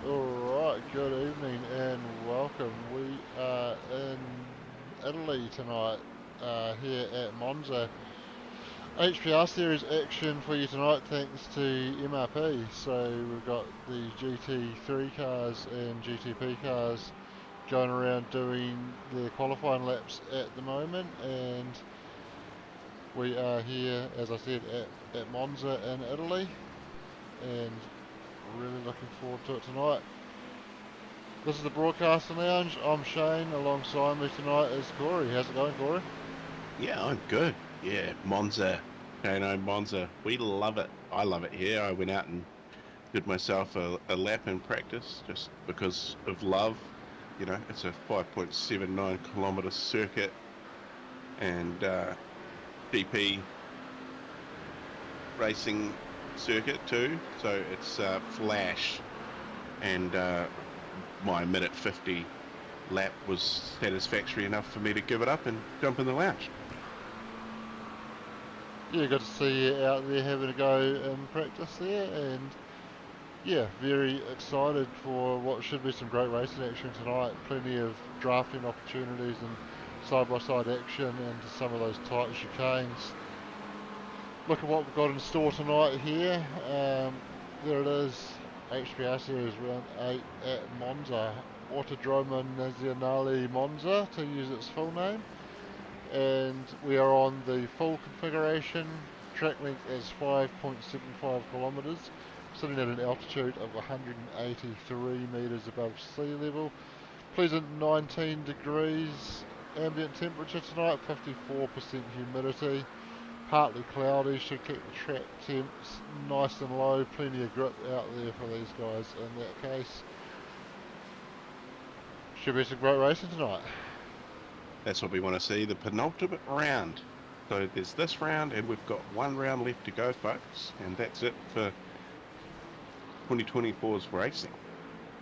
Alright, good evening and welcome. We are in Italy tonight, here at Monza. HPR Series action for you tonight thanks to MRP. So we've got the GT3 cars and GTP cars going around doing their qualifying laps at the moment, and we are here, as I said, at Monza in Italy, and really looking forward to it tonight. This is the Broadcaster Lounge. I'm Shane. Alongside me tonight is Corey. How's it going, Corey? Yeah, I'm good. Yeah, Monza. Monza. We love it. I love it here. I went out and did myself a lap in practice just because of love. You know, it's a 5.79 kilometre circuit and DP racing circuit too. So it's flash, and my minute 50 lap was satisfactory enough for me to give it up and jump in the lounge. Yeah, good to see you out there having a go in practice there, and yeah, very excited for what should be some great racing action tonight. Plenty of drafting opportunities and side-by-side action into some of those tight chicanes. Look at what we've got in store tonight here. There it is, HPR Series Round 8 at Monza. Autodromo Nazionale Monza, to use its full name. And we are on the full configuration. Track length is 5.75 kilometres, sitting at an altitude of 183 metres above sea level. Pleasant 19 degrees ambient temperature tonight, 54% humidity. Partly cloudy, should keep the track temps nice and low. Plenty of grip out there for these guys in that case. Should be some great racing tonight. That's what we want to see, the penultimate round. So there's this round, and we've got one round left to go, folks, and that's it for 2024's racing.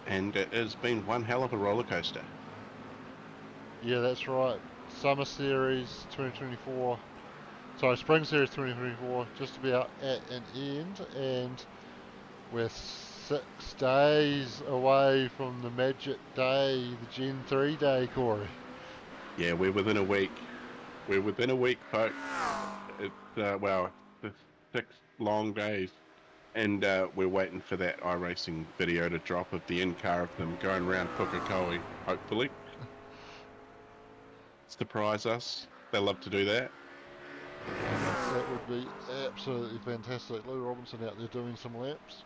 And it has been one hell of a roller coaster. Yeah, that's right. Summer Series 2024, sorry, Spring Series 2024, just about at an end, and we're 6 days away from the magic day, the Gen 3 day, Corey. Yeah, we're within a week. We're within a week, folks. It's, well, the 6 long days. And we're waiting for that iRacing video to drop of the in-car of them going around Pukekohe, hopefully. Surprise us. They love to do that. That would be absolutely fantastic. Lou Robinson out there doing some laps.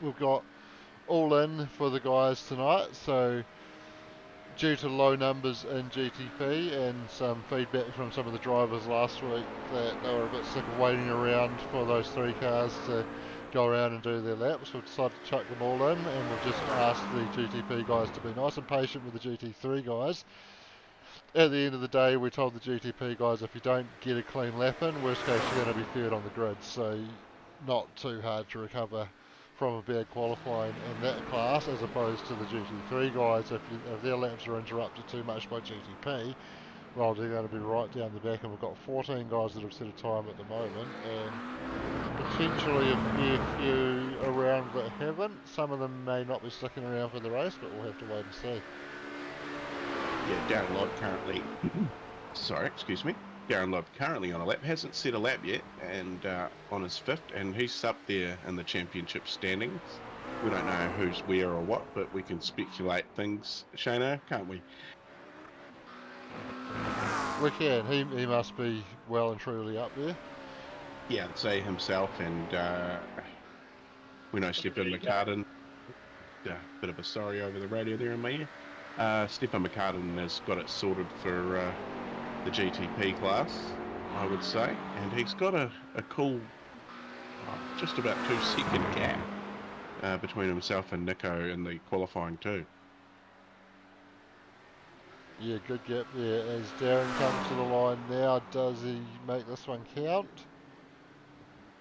We've got all in for the guys tonight, so due to low numbers in GTP and some feedback from some of the drivers last week that they were a bit sick of waiting around for those three cars to go around and do their laps, we've decided to chuck them all in, and we've just asked the GTP guys to be nice and patient with the GT3 guys. At the end of the day, we told the GTP guys, if you don't get a clean lap in, worst case you're going to be third on the grid, so not too hard to recover from a bad qualifying in that class, as opposed to the GT3 guys. If their laps are interrupted too much by GTP, well, they're going to be right down the back, and we've got 14 guys that have set a time at the moment, and potentially a fair few around that haven't. Some of them may not be sticking around for the race, but we'll have to wait and see. Yeah, Darren Lobb currently, sorry, excuse me. Darren Lobb currently on a lap, hasn't set a lap yet, and on his fifth, and he's up there in the championship standings. We don't know who's where or what, but we can speculate things, Shano, can't we? We can. He must be well and truly up there. Yeah, I'd say himself, and we know Stefan McCartan. Bit of a sorry over the radio there in my ear. Stefan McCartan has got it sorted for the GTP class, I would say, and he's got a cool, just about 2 second gap between himself and Nico in the qualifying too. Yeah, good gap there as Darren comes to the line now. Does he make this one count?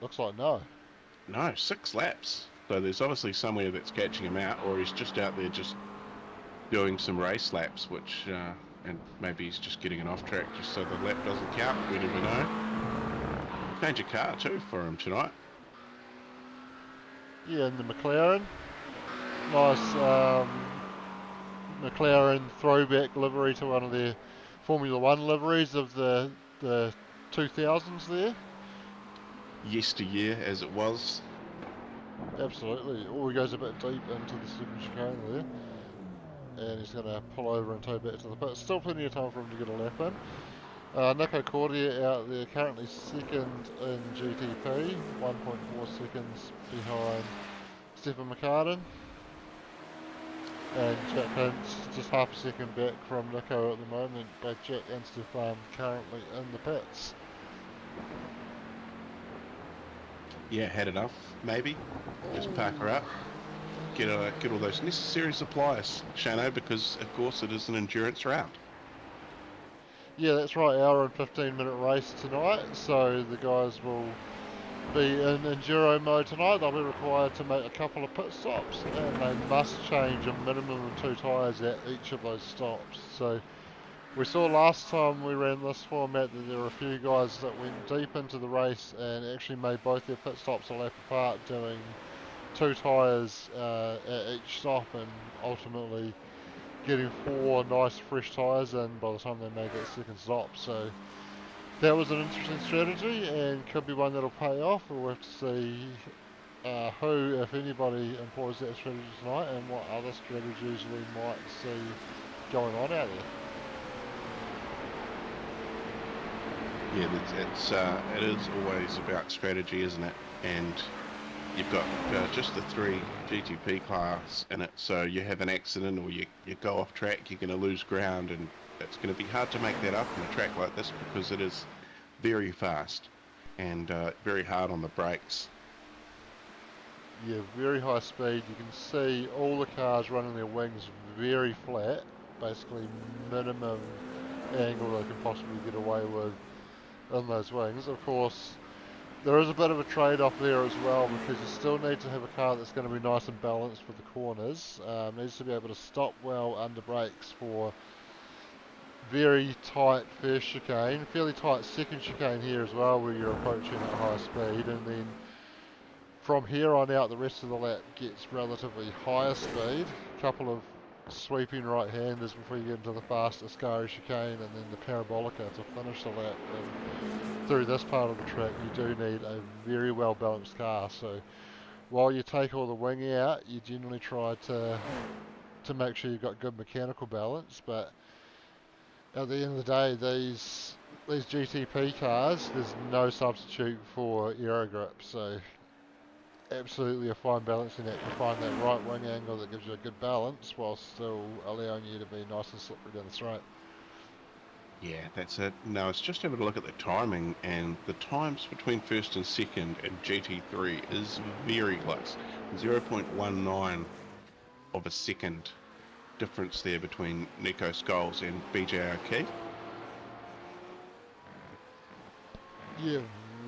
Looks like no. No, 6 laps. So there's obviously somewhere that's catching him out, or he's just out there just doing some race laps, which, and maybe he's just getting it off track just so the lap doesn't count. We never know. Change of car too for him tonight. Yeah, in the McLaren. nice McLaren throwback livery to one of their Formula One liveries of the 2000s there. Yesteryear, as it was. Absolutely. Oh, he goes a bit deep into the second chicane there. And he's going to pull over and tow back to the pit. Still plenty of time for him to get a lap in. Nico Cordia out there, currently second in GTP, 1.4 seconds behind Stephen McCartan. And Jack Hintz just half a second back from Nico at the moment, but Jack and Stefan currently in the pits. Yeah, had enough, maybe. Just park her up. Get all those necessary supplies, Shano, because of course it is an endurance round. Yeah, that's right, hour and 15-minute race tonight, so the guys will be in enduro mode tonight. They'll be required to make a couple of pit stops, and they must change a minimum of 2 tyres at each of those stops. So we saw last time we ran this format that there were a few guys that went deep into the race and actually made both their pit stops a lap apart, doing 2 tyres at each stop, and ultimately getting 4 nice fresh tyres in by the time they made that second stop. So that was an interesting strategy and could be one that'll pay off. We'll have to see who, if anybody, employs that strategy tonight and what other strategies we might see going on out there. Yeah, it is always about strategy, isn't it? And you've got just the 3 GTP class in it, so you have an accident or you go off track, you're going to lose ground, and it's going to be hard to make that up in a track like this because it is very fast and very hard on the brakes. Yeah, very high speed. You can see all the cars running their wings very flat, basically minimum angle they can possibly get away with in those wings. Of course, there is a bit of a trade-off there as well, because you still need to have a car that's going to be nice and balanced for the corners. Needs to be able to stop well under brakes for very tight first chicane, fairly tight second chicane here as well, where you're approaching at high speed, and then from here on out the rest of the lap gets relatively higher speed. A couple of sweeping right-handers before you get into the fast Ascari chicane, and then the parabolica to finish the lap. And through this part of the track you do need a very well balanced car, so while you take all the wing out, you generally try to make sure you've got good mechanical balance. But at the end of the day, these GTP cars, there's no substitute for aero grip, so absolutely a fine balancing act to find that right wing angle that gives you a good balance while still allowing you to be nice and slippery down the straight. Yeah, that's it. Now, it's just having a look at the timing, and the times between first and second in GT3 is very close. 0.19 of a second difference there between Nico Scholes and BJ O'Keefe. Yeah,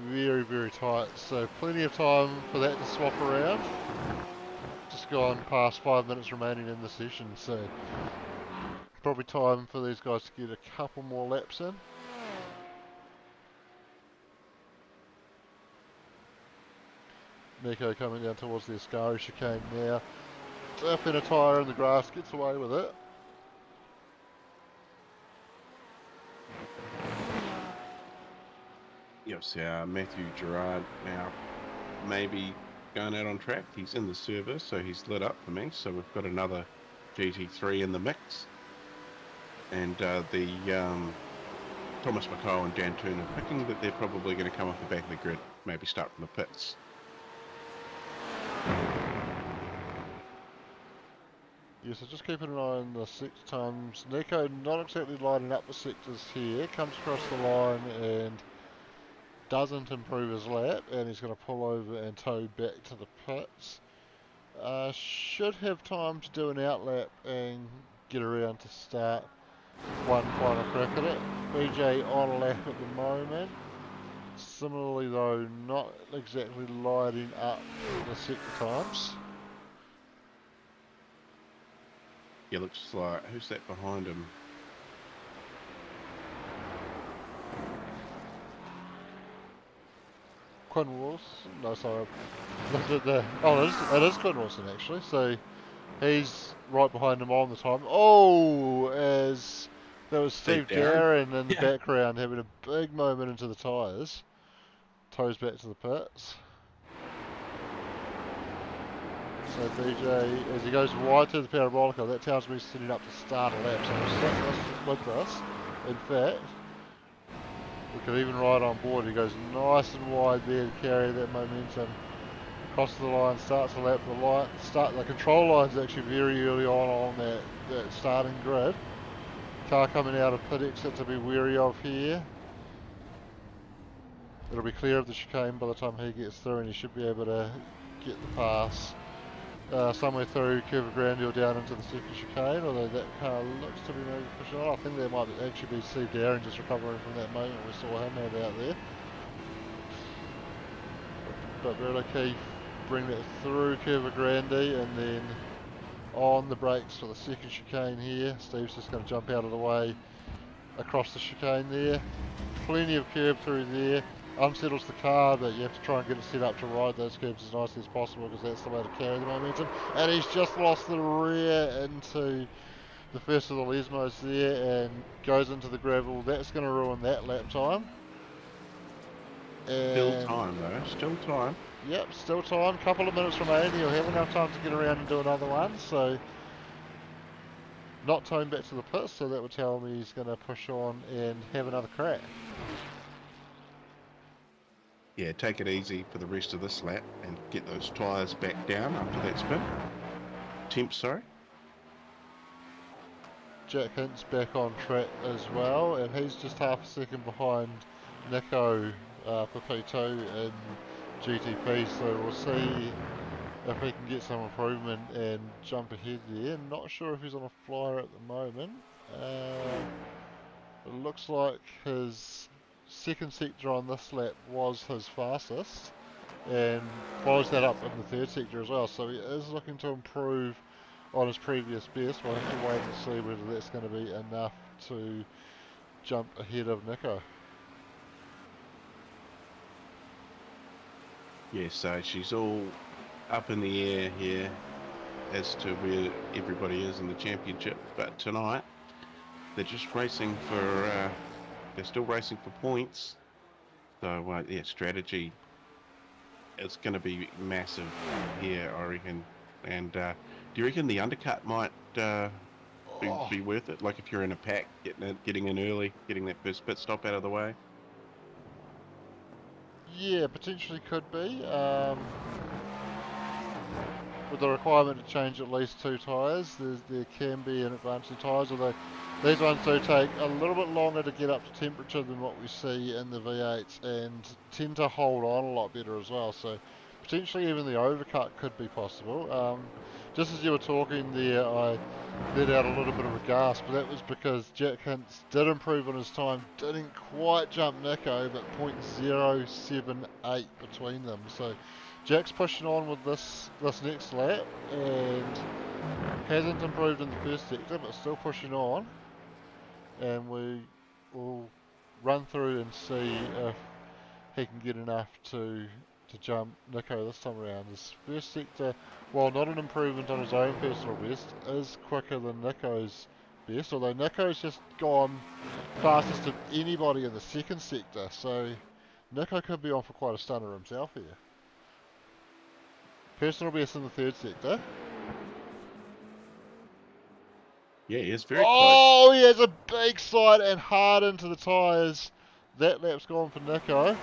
very, very tight. So plenty of time for that to swap around. Just gone past 5 minutes remaining in the session, so probably time for these guys to get a couple more laps in. Nico coming down towards the Ascari chicane now. Tapping a tyre in the grass, gets away with it. Yes, Matthew Gerard now maybe going out on track. He's in the service, so he's lit up for me. So we've got another GT3 in the mix. And Thomas McCall and Dan Turner picking that they're probably going to come off the back of the grid, maybe start from the pits. Yeah, so just keeping an eye on the sector times. Nico not exactly lining up the sectors here. Comes across the line and doesn't improve his lap, and he's going to pull over and tow back to the pits. Should have time to do an outlap and get around to start one final crack at it. BJ on a lap at the moment. Similarly though, not exactly lighting up the sector times. Yeah, looks like, who's that behind him? Quinn Wilson? No, sorry. Looked at the... Oh, it is Quinn Wilson actually. So He's right behind him on the time. Oh, as there was Steve Steve Darren. Darren in the Yeah. background having a big moment into the tyres. Toes back to the pits. So BJ, as he goes wide through the parabolica, that tells me he's setting up to start a lap. So we'll stick with this. In fact, we could even ride on board. He goes nice and wide there to carry that momentum. Across the line, starts a lap. The control line's actually very early on that starting grid. Car coming out of pit exit to be wary of here. It'll be clear of the chicane by the time he gets through, and he should be able to get the pass somewhere through Curva Grande or down into the second chicane, although that car looks to be maybe pushing on. I think there might actually be Steve Darren just recovering from that moment we saw him have out there. But Berto Keefe bring that through Curva Grande and then on the brakes for the second chicane here. Steve's just going to jump out of the way across the chicane there. Plenty of curb through there. Unsettles the car, but you have to try and get it set up to ride those curbs as nicely as possible because that's the way to carry the momentum. And he's just lost the rear into the first of the Lesmos there and goes into the gravel. That's going to ruin that lap time. Still And time though. Still time. yep, still time. Couple of minutes remaining. He'll have enough time to get around and do another one. So not towing back to the pits, so that would tell me he's going to push on and have another crack. Yeah, take it easy for the rest of this lap and get those tyres back down after that spin. Temp, sorry. Jack Hint's back on track as well, and he's just half a second behind Nico for P2 in GTP, so we'll see if he can get some improvement and jump ahead there. Not sure if he's on a flyer at the moment. It looks like his second sector on this lap was his fastest, and follows that up in the third sector as well, so he is looking to improve on his previous best. We'll have to wait and see whether that's going to be enough to jump ahead of Nico. Yeah, so she's all up in the air here as to where everybody is in the championship. But tonight, they're just racing for, they're still racing for points. So, yeah, strategy is going to be massive here, I reckon. And do you reckon the undercut might be worth it? Like if you're in a pack, getting in early, getting that first pit stop out of the way? Yeah, potentially could be. With the requirement to change at least two tyres, there can be an advantage in tyres, although these ones do take a little bit longer to get up to temperature than what we see in the V8s and tend to hold on a lot better as well, so potentially even the overcut could be possible. Just as you were talking there, I let out a little bit of a gasp, but that was because Jack Hintz did improve on his time, didn't quite jump Nico, but 0.078 between them, so Jack's pushing on with this next lap and hasn't improved in the first sector, but still pushing on. And we will run through and see if he can get enough to jump Nico this time around. His first sector, while not an improvement on his own personal best, is quicker than Nico's best. Although Nico's just gone fastest of anybody in the second sector, so Nico could be on for quite a stunner himself here. Personal best in the third sector. Yeah, it's very close. Oh, he has a big slide and hard into the tyres. That lap's gone for Nico.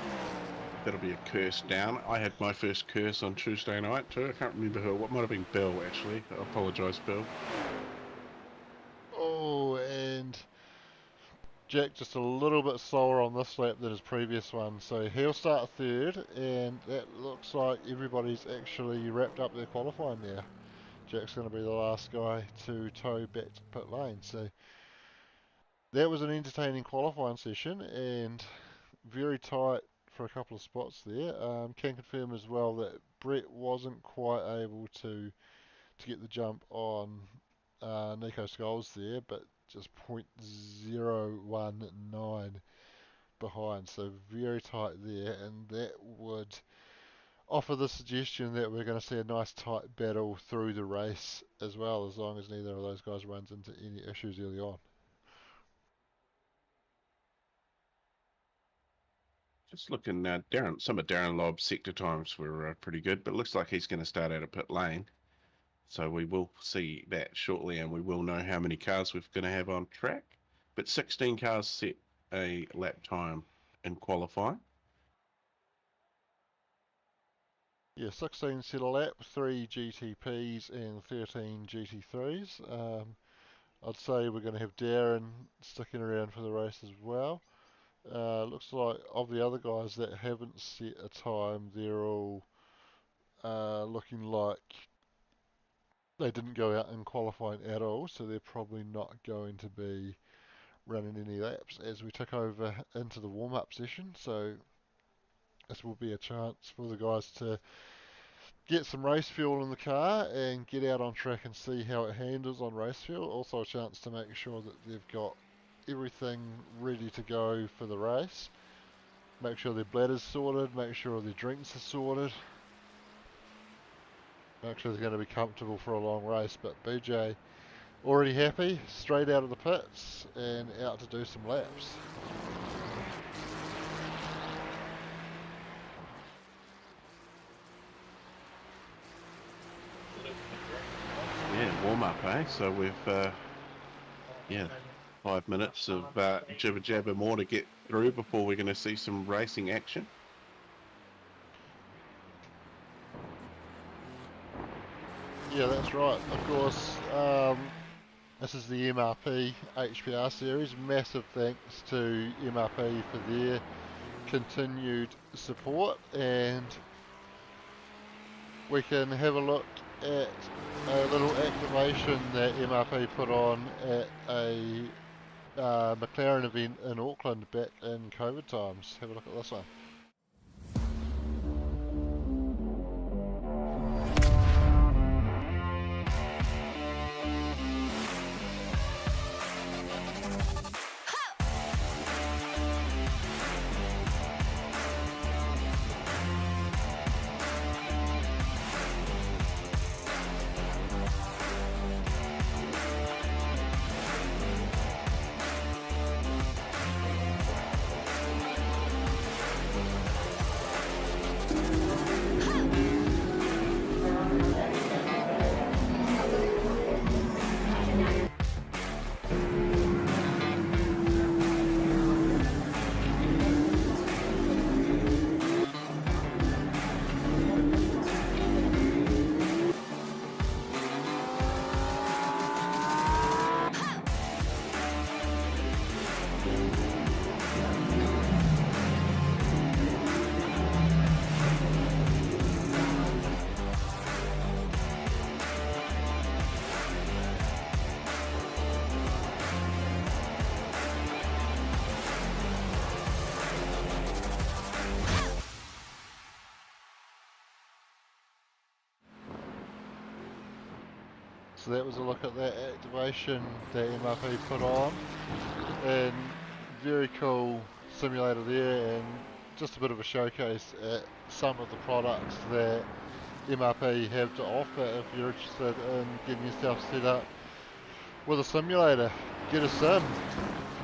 That'll be a curse down. I had my first curse on Tuesday night too. I can't remember who. What might have been Bill actually. I apologise, Bill. Oh, and Jack just a little bit slower on this lap than his previous one. So he'll start third, and that looks like everybody's actually wrapped up their qualifying now. Jack's going to be the last guy to tow back to pit lane. So that was an entertaining qualifying session, and very tight for a couple of spots there. Can confirm as well that Brett wasn't quite able to get the jump on Nico Scholes there, but just 0.019 behind, so very tight there, and that would offer the suggestion that we're going to see a nice tight battle through the race as well, as long as neither of those guys runs into any issues early on. Just looking, Darren, some of Darren Lobb's sector times were pretty good, but it looks like he's going to start out of pit lane. So we will see that shortly, and we will know how many cars we're going to have on track. But 16 cars set a lap time in qualifying. Yeah, 16 set a lap, 3 GTPs and 13 GT3s. I'd say we're going to have Darren sticking around for the race as well. Looks like of the other guys that haven't set a time, they're all looking like they didn't go out in qualifying at all, so they're probably not going to be running any laps as we tick over into the warm-up session. So this will be a chance for the guys to get some race fuel in the car and get out on track and see how it handles on race fuel. Also a chance to make sure that they've got everything ready to go for the race. Make sure their bladder's sorted, make sure their drinks are sorted. Make sure they're going to be comfortable for a long race. But BJ already happy, straight out of the pits and out to do some laps. Yeah, warm up, eh? So we've, 5 minutes of jibber jabber more to get through before we're going to see some racing action. Yeah, that's right. Of course, this is the MRP HPR Series. Massive thanks to MRP for their continued support, and we can have a look at a little activation that MRP put on at a McLaren event in Auckland back in COVID times. Have a look at this one. So that was a look at that activation that MRP put on, and very cool simulator there, and just a bit of a showcase at some of the products that MRP have to offer if you're interested in getting yourself set up with a simulator. Get a sim,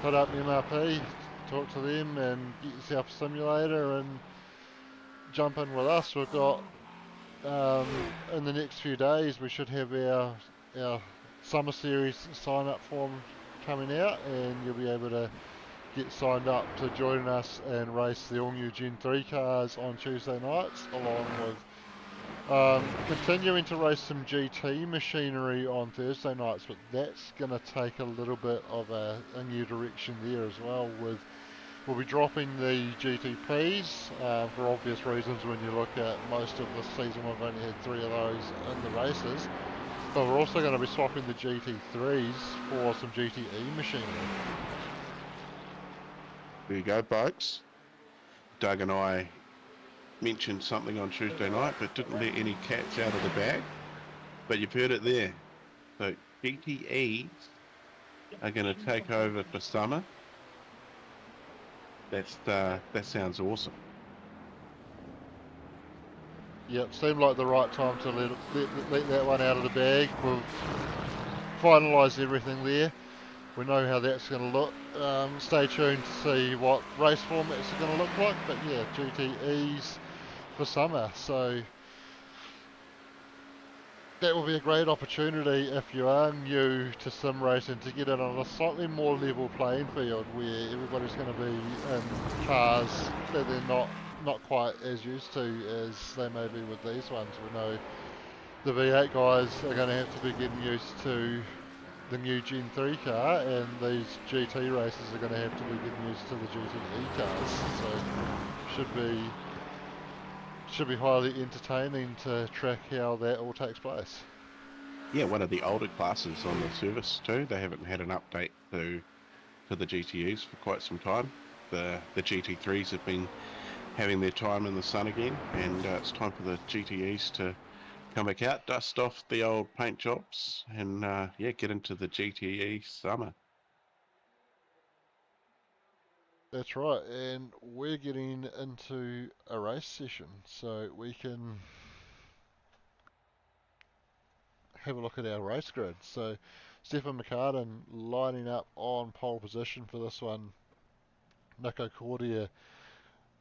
put up MRP, talk to them and get yourself a simulator and jump in with us. We've got in the next few days we should have our summer series sign up form coming out, and you'll be able to get signed up to join us and race the all new Gen 3 cars on Tuesday nights, along with continuing to race some GT machinery on Thursday nights. But that's going to take a little bit of a new direction there as well. We'll be dropping the GTPs for obvious reasons. When you look at most of the season, we've only had 3 of those in the races. But we're also going to be swapping the GT3s for some GTE machinery. There you go, folks. Doug and I mentioned something on Tuesday night, but didn't let any cats out of the bag. But you've heard it there. So GTEs are going to take over for summer. That sounds awesome. Yep, seemed like the right time to let that one out of the bag. We've finalised everything there. We know how that's going to look. Stay tuned to see what race formats are going to look like. But yeah, GTEs for summer. So that will be a great opportunity if you are new to sim racing to get in on a slightly more level playing field where everybody's going to be in cars that they're not quite as used to as they may be with these ones. We know the V8 guys are going to have to be getting used to the new Gen 3 car, and these GT races are going to have to be getting used to the GTE cars. So should be highly entertaining to track how that all takes place. Yeah, one of the older classes on the service too. They haven't had an update to the GTEs for quite some time. The GT3s have been having their time in the sun again, and it's time for the GTEs to come back out, dust off the old paint jobs, and yeah, get into the GTE summer. That's right, and we're getting into a race session, so we can have a look at our race grid. So Stefan McCartan lining up on pole position for this one. Nico Cordia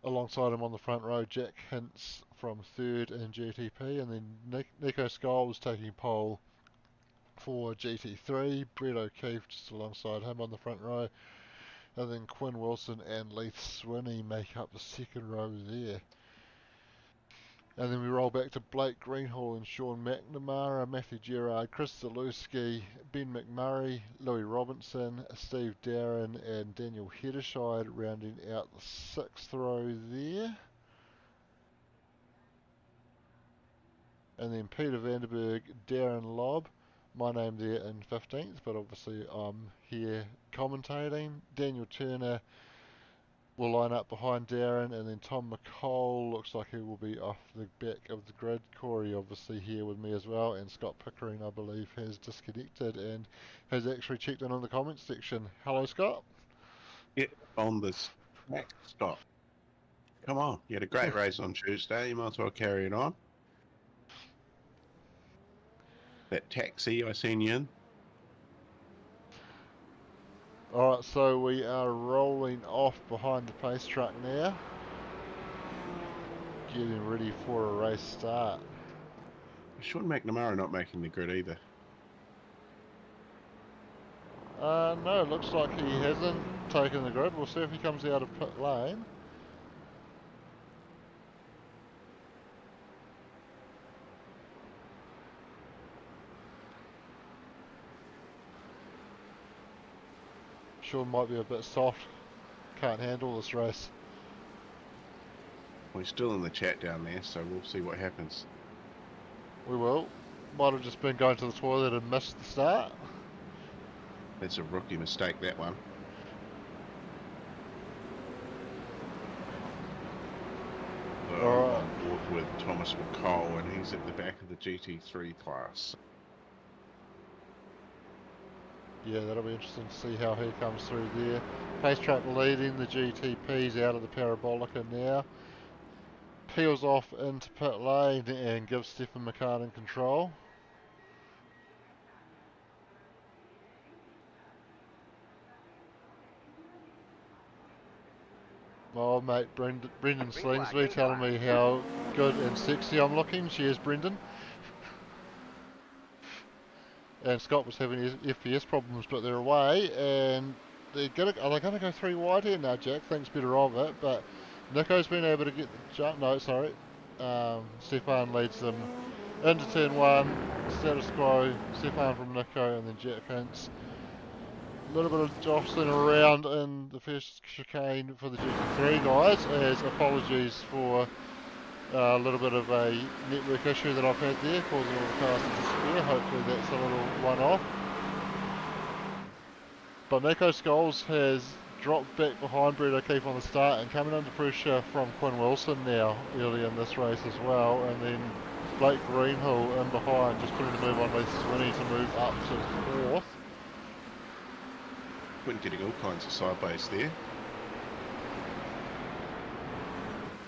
alongside him on the front row. Jack Hintz from third in GTP, and then Nico Scholes taking pole for GT3. Brett O'Keefe just alongside him on the front row. And then Quinn Wilson and Leith Swinney make up the second row there. And then we roll back to Blake Greenhall and Sean McNamara, Matthew Gerard, Chris Zalewski, Ben McMurray, Louis Robinson, Steve Darren and Daniel Heddershide rounding out the sixth row there. And then Peter Vanderberg, Darren Lobb, my name there in 15th, but obviously I'm here commentating. Daniel Turner will line up behind Darren, and then Tom McCall looks like he will be off the back of the grid. Corey obviously here with me as well, and Scott Pickering I believe has disconnected and has actually checked in on the comments section. Hello Scott. Get on this track, Scott. Come on, you had a great race on Tuesday. You might as well carry it on. That taxi I seen you in. Alright, so we are rolling off behind the pace truck now, getting ready for a race start. Sean McNamara not making the grid either. No, it looks like he hasn't taken the grid. We'll see if he comes out of pit lane. Sean might be a bit soft. Can't handle this race. Well, he's still in the chat down there, so we'll see what happens. We will. Might have just been going to the toilet and missed the start. That's a rookie mistake, that one. So I'm on board with Thomas McCall, and he's at the back of the GT3 class. Yeah, that'll be interesting to see how he comes through there. Pacetrack leading the GTPs out of the Parabolica now. Peels off into pit lane and gives Stefan McCartan control. My old mate Brendan Slingsby telling me how good and sexy I'm looking. Cheers, Brendan. And Scott was having FPS problems, but they're away, and are they going to go three wide here now? Jack thinks better of it, but Nico's been able to get the jump. No, sorry. Stefan leads them into turn one. Status quo. Stefan from Nico, and then Jack Hintz. A little bit of jostling around in the first chicane for the GT3 guys, as apologies for a little bit of a network issue that I've had there, causing all the cars to disappear. Hopefully that's a little one-off. But Nico Scholes has dropped back behind Brett O'Keefe on the start and coming under pressure from Quinn Wilson now early in this race as well. And then Blake Greenhill in behind, just putting the move on Leith Swinney to move up to fourth. Quinn getting all kinds of sideways there.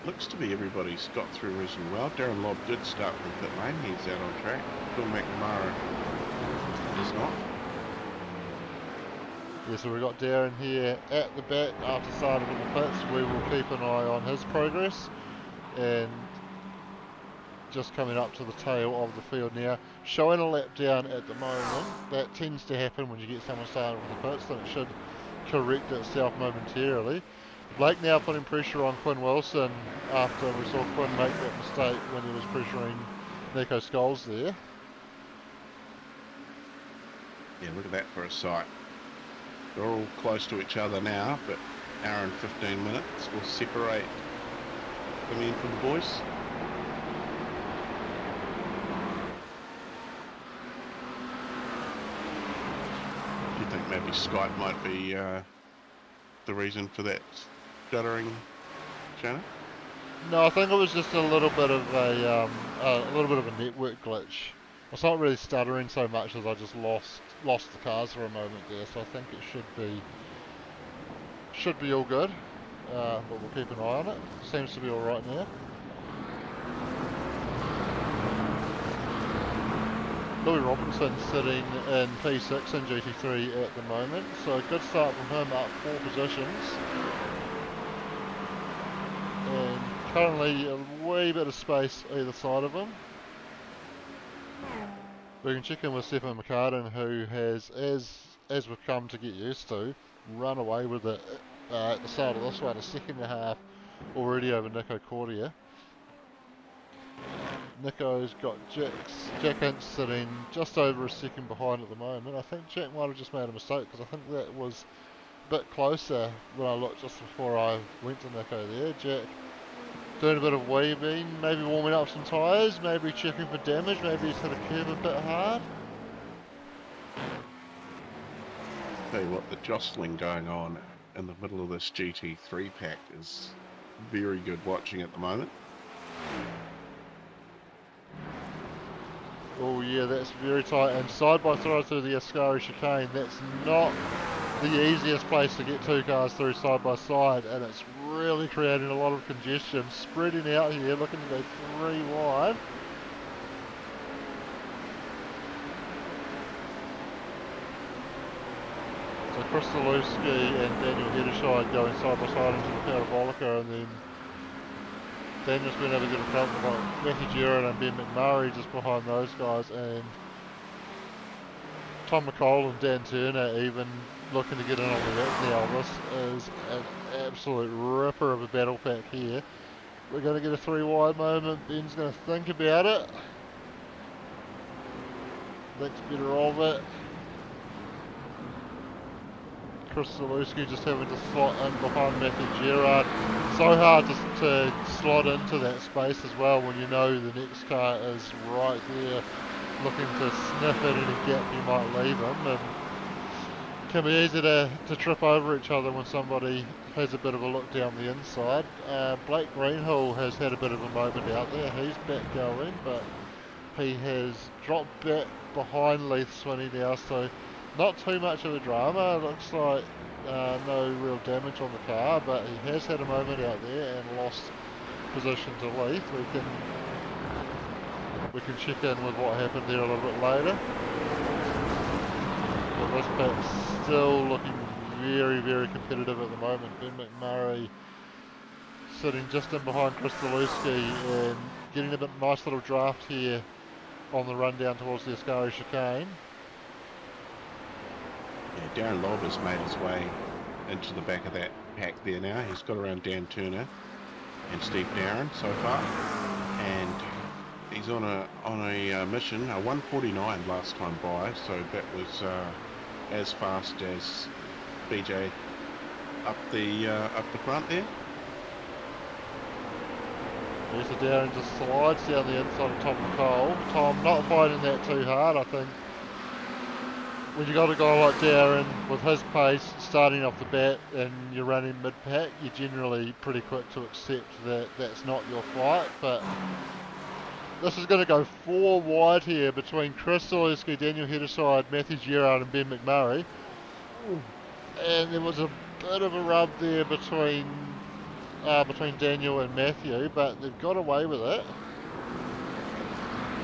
Looks to be everybody's got through reasonably well. Darren Lobb did start from pit lane. He's out on track. Phil McNamara is not. Yeah, so we've got Darren here at the back after starting in the pits. We will keep an eye on his progress. And just coming up to the tail of the field now, showing a lap down at the moment. That tends to happen when you get someone started from the pits, and it should correct itself momentarily. Blake now putting pressure on Quinn Wilson after we saw Quinn make that mistake when he was pressuring Nico Scholes there. Yeah, look at that for a sight. They're all close to each other now, but hour and 15 minutes will separate the men from the boys. Do you think maybe Skype might be the reason for that stuttering, Shannon? No, I think it was just a little bit of a network glitch. It's not really stuttering so much as I just lost the cars for a moment there. So I think it should be all good. But we'll keep an eye on it. Seems to be all right now. Louis Robinson sitting in P6 in GT3 at the moment, so a good start from him, up 4 positions. And currently a wee bit of space either side of him. We can check in with Stefan McCartan, who has, as we've come to get used to, run away with it at the start of this one, a second and a half already over Nico Cordia. Nico's got Jack Ince sitting just over a second behind at the moment. I think Jack might have just made a mistake because I think that was a bit closer when I looked just before I went to Nico there. Jack doing a bit of weaving, maybe warming up some tyres, maybe checking for damage, maybe he's hit a curve a bit hard. Tell you what, the jostling going on in the middle of this GT3 pack is very good watching at the moment. Oh yeah, that's very tight, and side by side through the Ascari chicane, that's not the easiest place to get 2 cars through side by side, and it's really creating a lot of congestion, spreading out here, looking to go 3 wide. So Chris Zalewski and Daniel Hedderscheid going side by side into the parabolica, and then Daniel's been able to get a front with Matthew Gerard and Ben McMurray just behind those guys, and Tom McCall and Dan Turner even looking to get in on the back now. This is an absolute ripper of a battle pack here. We're going to get a 3 wide moment. Ben's going to think about it. Thinks better of it. Chris Zalewski just having to slot in behind Matthew Gerard. So hard to slot into that space as well when you know the next car is right there looking to sniff at any gap you might leave him. And it can be easy to trip over each other when somebody has a bit of a look down the inside. Blake Greenhill has had a bit of a moment out there. He's back going, but he has dropped back behind Leith Swinney now, so not too much of a drama. It looks like no real damage on the car, but he has had a moment out there and lost position to Leith. We can check in with what happened there a little bit later. But this pack's still looking very, very competitive at the moment. Ben McMurray sitting just in behind Chris Zalewski and getting a bit nice little draft here on the run down towards the Ascari chicane. Yeah, Darren Lobb has made his way into the back of that pack there now. He's got around Dan Turner and Steve Darren so far, and he's on a mission, a 149 last time by, so that was as fast as BJ up the front there. There's a Darren just slides down the inside of Tom McCall. Tom not fighting that too hard, I think. When you got a guy like Darren with his pace starting off the bat and you're running mid-pack, you're generally pretty quick to accept that that's not your fight. But this is going to go 4 wide here between Chris Zalewski, Daniel Hedderscheid, Matthew Gerard and Ben McMurray. And there was a bit of a rub there between between Daniel and Matthew, but they've got away with it.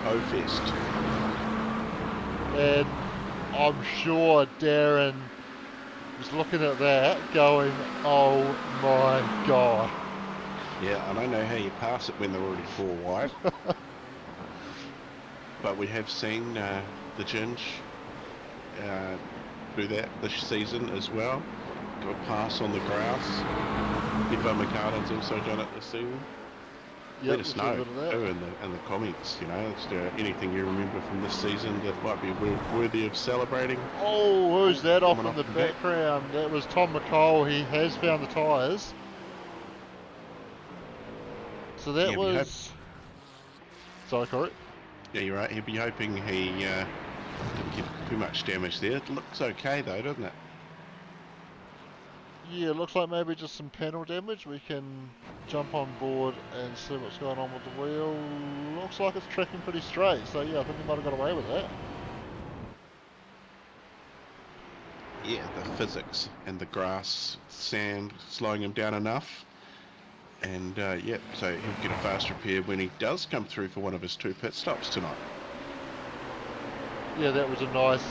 O-Fest. And I'm sure Darren was looking at that going, oh my god. Yeah, I don't know how you pass it when they're already 4 wide. But we have seen the Ginge do that this season as well. Got a pass on the grass. Stefan McCartan's also done it this season. Yep, Let us know too in the comments, you know, is there anything you remember from this season that might be worthy of celebrating? Oh, who's that off in the back? background? That was Tom McCall. He has found the tyres. So that was... Sorry, Corey. Yeah, you're right. He'll be hoping he didn't get too much damage there. It looks okay though, doesn't it? Yeah, it looks like maybe just some panel damage. We can jump on board and see what's going on with the wheel. Looks like it's tracking pretty straight, so yeah, I think we might have got away with that. Yeah, the physics and the grass, sand slowing him down enough. And yeah, so he'll get a fast repair when he does come through for one of his 2 pit stops tonight. Yeah, that was a nice,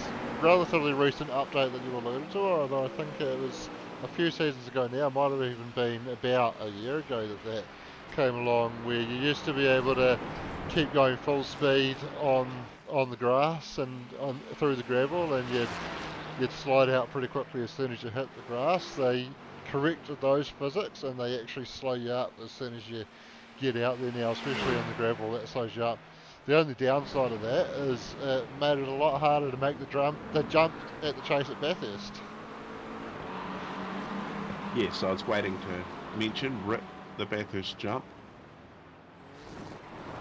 relatively recent update that you alluded to, although I think it was a few seasons ago now. It might have even been about a year ago that came along, where you used to be able to keep going full speed on the grass and through the gravel, and you'd slide out pretty quickly as soon as you hit the grass. They corrected those physics and they actually slow you up as soon as you get out there now, especially on the gravel. That slows you up. The only downside of that is it made it a lot harder to make the jump at the chase at Bathurst. Yes, I was waiting to mention the Bathurst jump.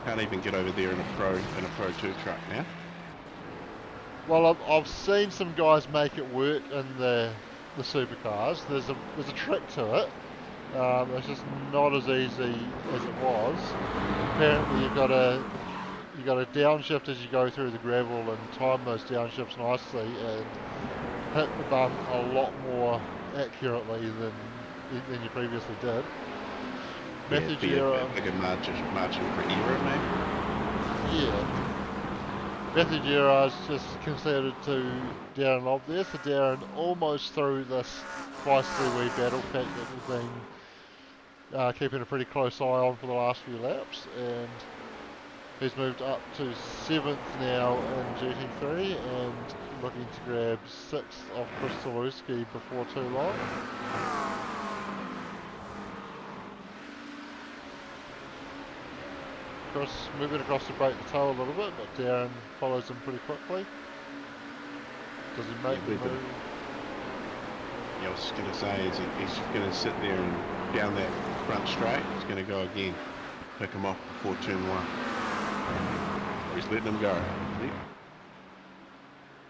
Can't even get over there in a Pro 2 truck now. Well, I've seen some guys make it work in the supercars. There's a trick to it. It's just not as easy as it was. Apparently, you've got to downshift as you go through the gravel and time those downshifts nicely and hit the bump a lot more accurately than you previously did. Yeah, be a bigger margin for error, maybe. Yeah. Matthew Gerard's just conceded to Darren Lobb there, so Darren almost through this feisty wee battle pack that we've been keeping a pretty close eye on for the last few laps, and he's moved up to 7th now in GT3 and looking to grab 6th off Chris Zalewski before too long. Chris moving across to break the toe a little bit, but Darren follows him pretty quickly. Does he make the move? Yeah, I was just going to say, he's going to sit there and down that front straight, he's going to go again. Pick him off before turn 1. He's letting him go.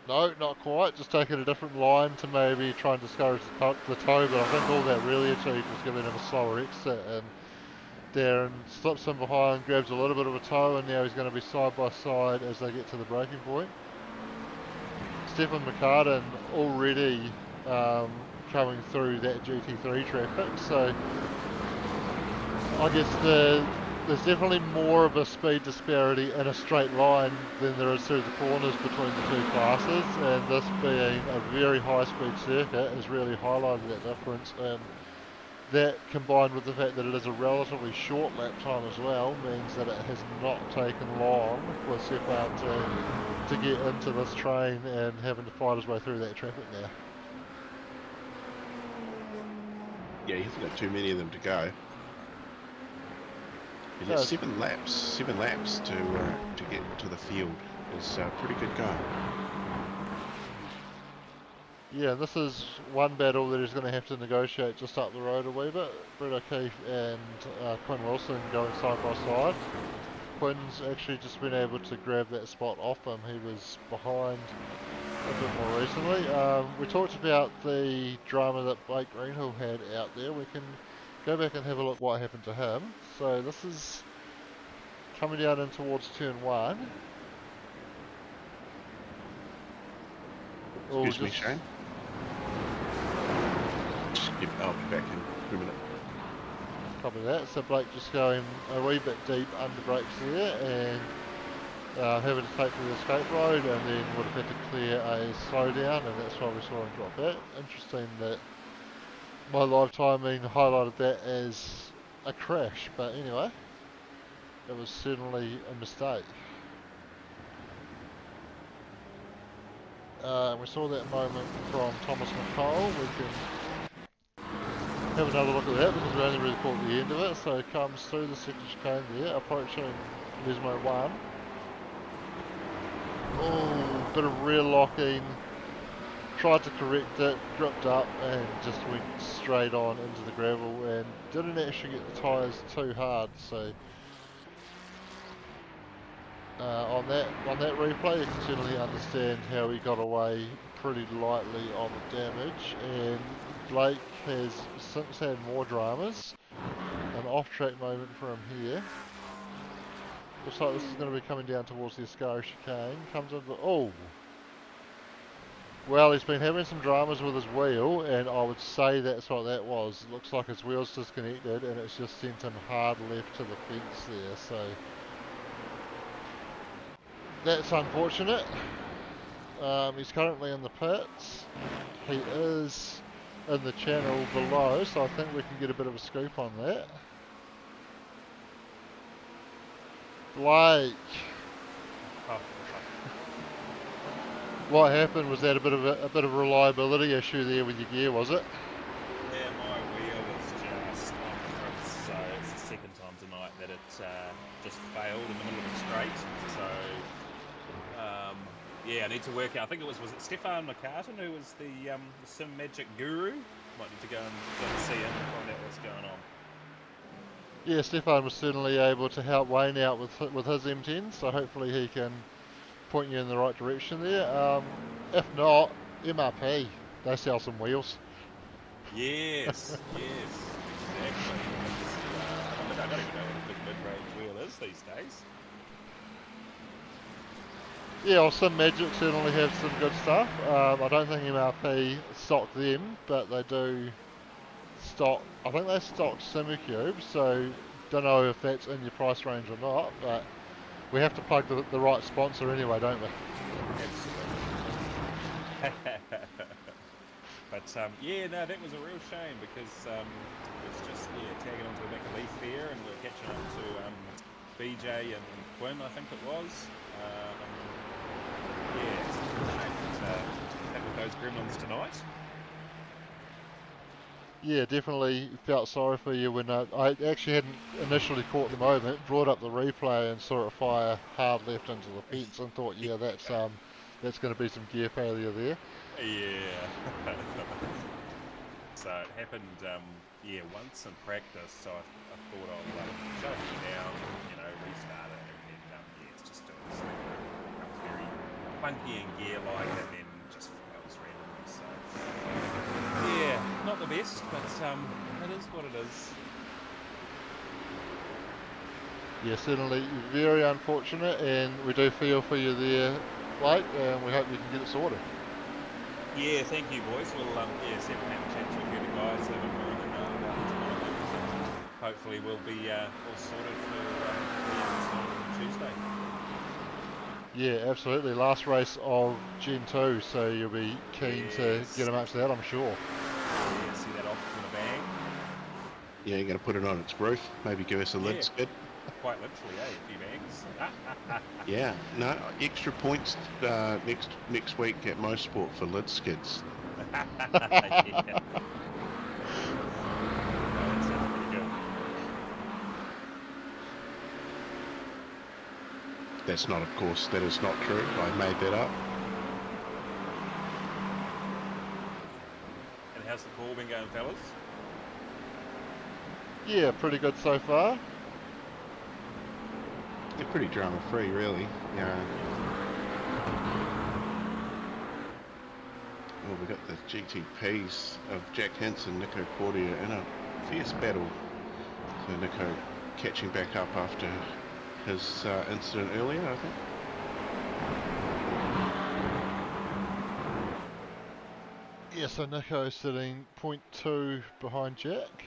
No, not quite. Just taking a different line to maybe try and discourage the toe, but I think all that really achieved was giving him a slower exit, and Darren slips him behind, grabs a little bit of a toe, and now he's going to be side by side as they get to the braking point. Stefan McCartan already coming through that GT3 traffic, so I guess there's definitely more of a speed disparity in a straight line than there is through the corners between the two classes, and this being a very high speed circuit has really highlighted that difference, and that combined with the fact that it is a relatively short lap time as well means that it has not taken long for Stefan to get into this train and having to fight his way through that traffic now. Yeah, he hasn't got too many of them to go. He has 7 laps to get to the field. Is pretty good going. Yeah, this is one battle that he's going to have to negotiate just up the road a wee bit. Brett O'Keefe and Quinn Wilson going side by side. Quinn's actually just been able to grab that spot off him. He was behind a bit more recently. We talked about the drama that Blake Greenhill had out there. We can go back and have a look what happened to him. So this is coming down in towards turn 1. Excuse me, Shane. I'll be back in a minute. Copy that. So Blake just going a wee bit deep under brakes there and having to take to the escape road, and then would have had to clear a slowdown, and that's why we saw him drop back. Interesting that my live timing highlighted that as a crash, but anyway, it was certainly a mistake. We saw that moment from Thomas McCall. We can have another look at that because we only really caught the end of it. So it comes through the second chicane there, approaching Lesmo 1. Oh, bit of rear locking. Tried to correct it, gripped up and just went straight on into the gravel and didn't actually get the tyres too hard. So on that replay, you can certainly understand how he got away pretty lightly on the damage. And Blake has since had more dramas. An off-track moment for him here. Looks like this is going to be coming down towards the Ascari chicane. Comes into oh. Well, he's been having some dramas with his wheel, and I would say that's what that was. It looks like his wheel's disconnected, and it's just sent him hard left to the fence there, so that's unfortunate. He's currently in the pits. He is in the channel below, so I think we can get a bit of a scoop on that. Blake. What happened? Was that a bit of a reliability issue there with your gear, was it? Yeah, my wheel was just on the fritz, so it's the second time tonight that it just failed in the middle of the straight. So yeah, I need to work out. I think was it Stefan McCartan who was the Sim Magic guru? Might need to go and see him and find out what's going on. Yeah, Stefan was certainly able to help Wayne out with his M10, so hopefully he can point you in the right direction there. If not, MRP, they sell some wheels. Yes, yes, exactly. I don't even know what a big mid-range wheel is these days. Yeah, well, Sim Magic certainly have some good stuff. I don't think MRP stock them, but they do stock, I think they stock Simicube, so don't know if that's in your price range or not, but we have to plug the right sponsor anyway, don't we? Absolutely. But yeah, no, that was a real shame because it was just tagging onto the back of Leaf there, and we were catching up to BJ and Quinn, I think it was. Yeah, it's a shame that with those gremlins tonight. Yeah, definitely felt sorry for you when I actually hadn't initially caught the moment, brought up the replay and saw it fire hard left into the fence and thought, yeah, that's going to be some gear failure there. Yeah. So it happened, once in practice. So I thought I'll shut it down, restart it, and then it's just doing this thing where it becomes very funky in gear like, and then just fails randomly. So yeah, not the best, but it is what it is. Yeah, certainly very unfortunate, and we do feel for you there, Blake, and we hope you can get it sorted. Yeah, thank you, boys. We'll see if we can have a chat to a few of the guys a bit more in the know about it, and hopefully we'll be all sorted for Tuesday. Yeah, absolutely. Last race of Gen 2, so you'll be keen to get amongst that, I'm sure. Yeah, see that off with a bang. Yeah, you're going to put it on its roof, maybe give us a lid skid. Quite literally, a few bangs. Yeah, no, extra points next week at Motorsport for lid skids. Yeah. No, that sounds pretty good. That's not, of course, that is not true. I made that up. And how's the call been going, fellas? Yeah, pretty good so far. They're pretty drama-free, really. Yeah. Well, we got the GTPs of Jack Hinson, Nico Cordia in a fierce battle. So Nico catching back up after his incident earlier, I think. Yeah, so Nico sitting 0.2 behind Jack.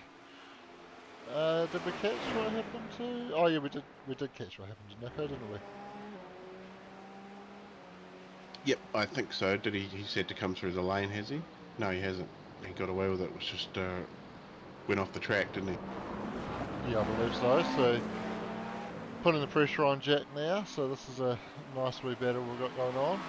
Did we catch what happened to? Oh yeah, we did catch what happened to Nico, didn't we? Yep, I think so. Did he said to come through the lane, has he? No, he hasn't. He got away with it. It was just went off the track, didn't he? Yeah, I believe so. So putting the pressure on Jack now. So this is a nice wee battle we've got going on.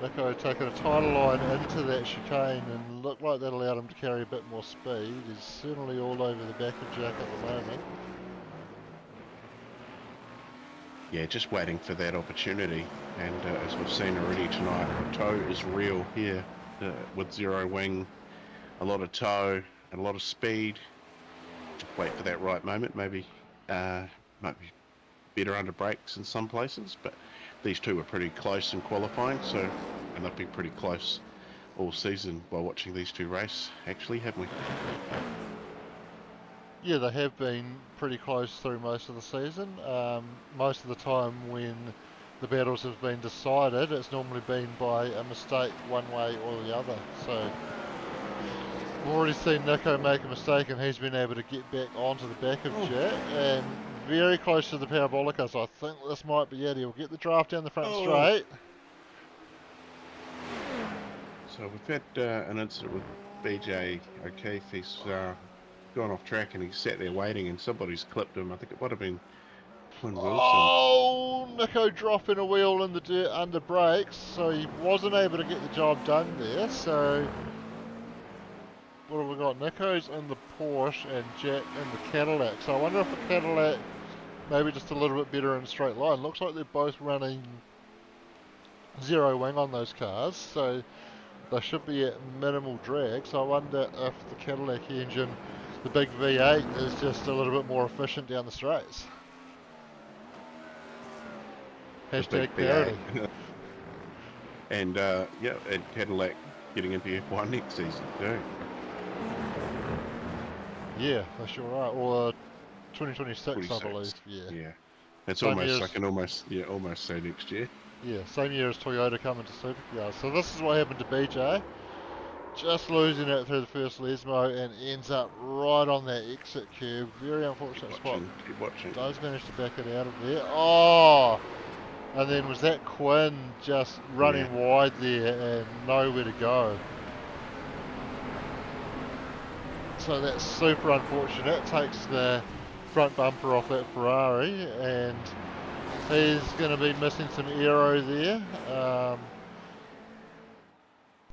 Nico taking a tighter line into that chicane and looked like that allowed him to carry a bit more speed. He's certainly all over the back of Jack at the moment. Yeah, just waiting for that opportunity. And as we've seen already tonight, the toe is real here with zero wing, a lot of toe and a lot of speed. Just wait for that right moment. Maybe might be better under brakes in some places, but these two were pretty close in qualifying, so and they've been pretty close all season by watching these two race, actually, haven't we? Yeah, they have been pretty close through most of the season. Most of the time when the battles have been decided, it's normally been by a mistake one way or the other. So we've already seen Nico make a mistake and he's been able to get back onto the back of Jack and very close to the Parabolica, so I think this might be it. He'll get the draft down the front straight. So we've had an incident with BJ O'Keefe. He's gone off track and he's sat there waiting and somebody's clipped him. I think it might have been Quinn Wilson. Oh, Nico dropping a wheel in the dirt under brakes, so he wasn't able to get the job done there. So what have we got? Nico's in the Porsche and Jack in the Cadillac. So I wonder if the Cadillac maybe just a little bit better in a straight line. Looks like they're both running zero wing on those cars, so they should be at minimal drag. So I wonder if the Cadillac engine, the big V8, is just a little bit more efficient down the straights. Hashtag parody. And yeah, and Cadillac getting into F1 next season too. Yeah, they sure are. Or 2026, 26. I believe. Yeah. Yeah. It's Same almost, year I as- can almost say next year. Yeah, same year as Toyota coming to SuperCars. So this is what happened to BJ. Just losing it through the first Lesmo and ends up right on that exit curve. Very unfortunate spot. Keep watching. Does manage to back it out of there. Oh! And then was that Quinn just running wide there and nowhere to go. So that's super unfortunate. Takes the front bumper off that Ferrari and he's going to be missing some aero there.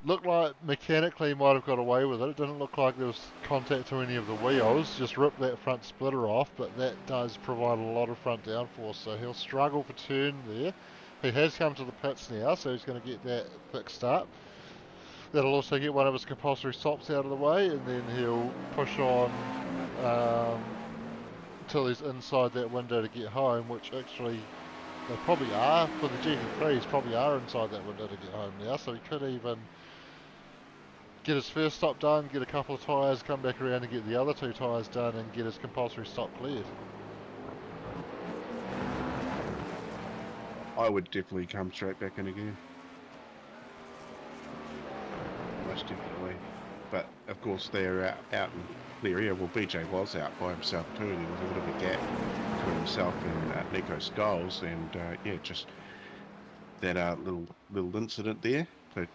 Looked like mechanically he might have got away with it. It didn't look like there was contact to any of the wheels. Just ripped that front splitter off, but that does provide a lot of front downforce, so he'll struggle for turn there. He has come to the pits now, so he's going to get that fixed up. That'll also get one of his compulsory stops out of the way, and then he'll push on until he's inside that window to get home, which actually they probably are. For the GT3s, probably are inside that window to get home now, so he could even get his first stop done, get a couple of tyres, come back around and get the other two tyres done and get his compulsory stop cleared. I would definitely come straight back in again. Most definitely. But of course they're out in the area. Well, BJ was out by himself too. There was a bit of a gap between himself and Nico Scholes, and yeah, just that little incident there. But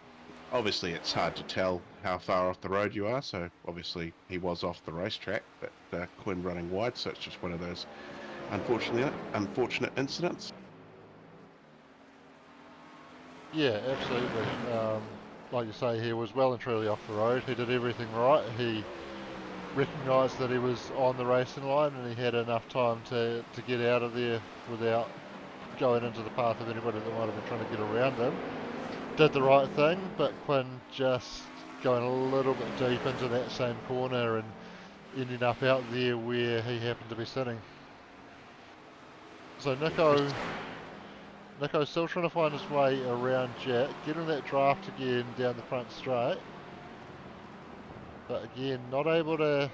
obviously it's hard to tell how far off the road you are, so obviously he was off the racetrack, but Quinn running wide, so it's just one of those unfortunate incidents. Yeah, absolutely. Like you say, he was well and truly off the road. He did everything right. He recognised that he was on the racing line and he had enough time to get out of there without going into the path of anybody that might have been trying to get around him. Did the right thing, but Quinn just going a little bit deep into that same corner and ending up out there where he happened to be sitting. So Nico's still trying to find his way around Jack, getting that draft again down the front straight, but again not able to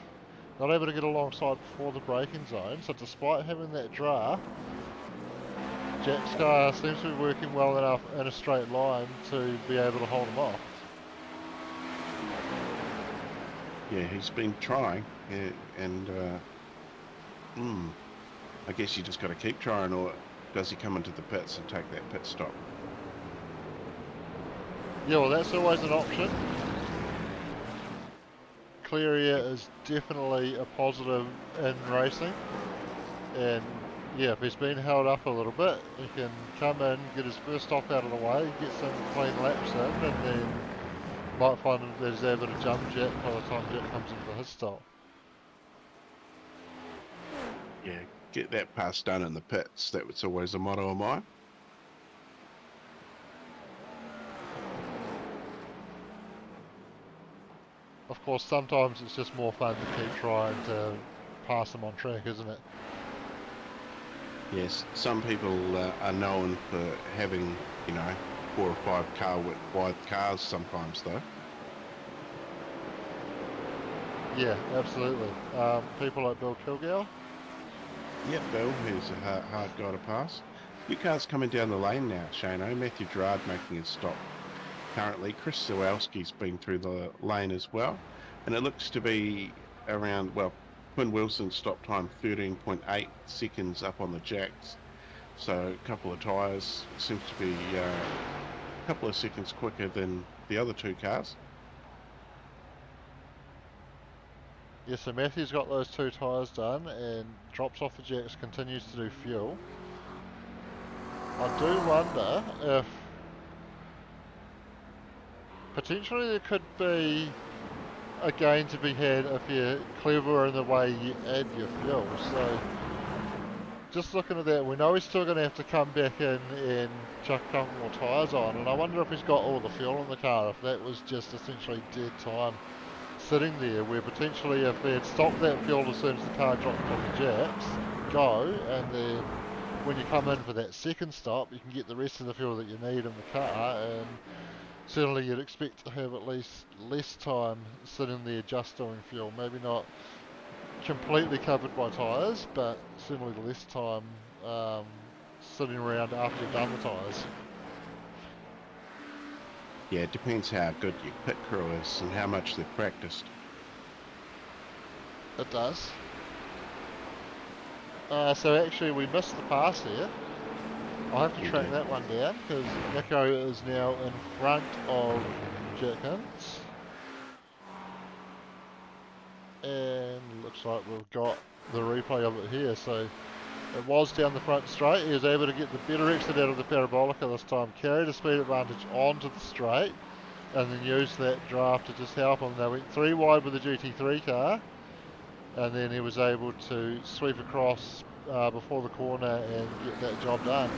get alongside before the braking zone. So despite having that draft, Jack's car seems to be working well enough in a straight line to be able to hold him off. Yeah, he's been trying, and I guess you just got to keep trying, or does he come into the pits and take that pit stop? Yeah, well, that's always an option. Clear air is definitely a positive in racing, and yeah, if he's been held up a little bit, he can come in, get his first stop out of the way, get some clean laps in, and then might find that he's able to jump Jack by the time Jack comes in for his stop. Yeah, get that pass done in the pits. That was always a motto of mine. Of course, sometimes it's just more fun to keep trying to pass them on track, isn't it? Yes, some people are known for having, 4 or 5 car wide cars sometimes, though. Yeah, absolutely. People like Bill Kilgour. Yeah, Bill, who's a hard guy to pass. New cars coming down the lane now, Shano. Matthew Gerard making his stop currently. Chris Zawalski's been through the lane as well. And it looks to be around, Quinn Wilson's stop time 13.8 seconds up on the jacks. So a couple of tyres seems to be a couple of seconds quicker than the other 2 cars. Yeah, so Matthew's got those 2 tyres done and drops off the jacks, continues to do fuel. I do wonder if potentially there could be a gain to be had if you're clever in the way you add your fuel. So just looking at that, we know he's still going to have to come back in and chuck a couple more tyres on, and I wonder if he's got all the fuel in the car, if that was just essentially dead time sitting there, where potentially if they had stopped that fuel as soon as the car dropped on the jacks, go, and then when you come in for that second stop, you can get the rest of the fuel that you need in the car, and certainly you'd expect to have at least less time sitting there just doing fuel. Maybe not completely covered by tyres, but certainly less time sitting around after you've done the tyres. Yeah, it depends how good your pit crew is and how much they've practiced. It does. So actually we missed the pass there. I'll have to track that one down because Nico is now in front of Jenkins. And looks like we've got the replay of it here. So it was down the front straight. He was able to get the better exit out of the Parabolica this time, carried a speed advantage onto the straight, and then used that draft to just help him. They went 3 wide with the GT3 car, and then he was able to sweep across before the corner and get that job done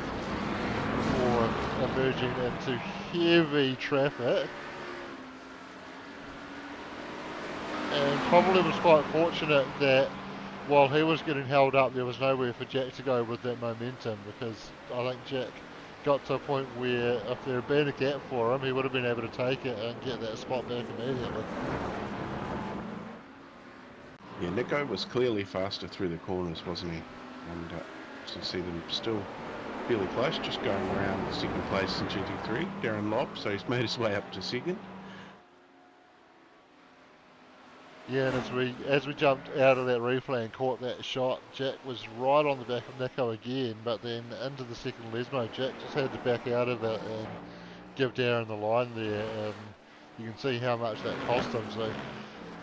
before emerging into heavy traffic. And probably was quite fortunate that while he was getting held up, there was nowhere for Jack to go with that momentum, because I think Jack got to a point where if there had been a gap for him, he would have been able to take it and get that spot back immediately. Yeah, Nico was clearly faster through the corners, wasn't he? And to see them still fairly close, just going around second place in GT3, Darren Lobb, so he's made his way up to second. Yeah, and as we jumped out of that replay and caught that shot, Jack was right on the back of Nico again, but then into the second Lesmo, Jack just had to back out of it and give Darren the line there, and you can see how much that cost him. So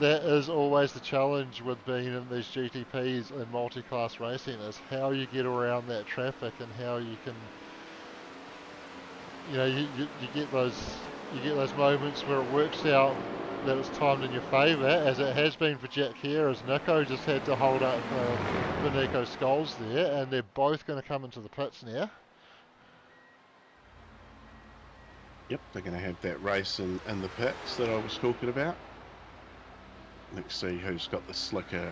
that is always the challenge with being in these GTPs and multi-class racing, is how you get around that traffic and how you can, you get those moments where it works out that it's timed in your favour, as it has been for Jack here, as Nico just had to hold up for Nico Scholes there, and they're both going to come into the pits now. Yep, they're going to have that race in the pits that I was talking about. Let's see who's got the slicker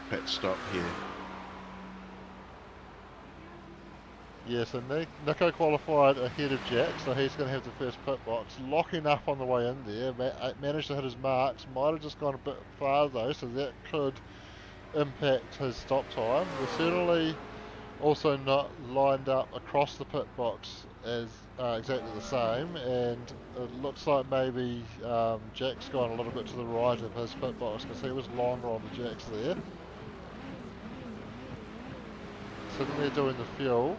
pit stop here. Yeah, so Nico qualified ahead of Jack, so he's going to have the first pit box. Locking up on the way in there, managed to hit his marks, might have just gone a bit far though, so that could impact his stop time. We're certainly also not lined up across the pit box as exactly the same, and it looks like maybe Jack's gone a little bit to the right of his pit box because he was longer on the jacks there. Sitting there doing the fuel.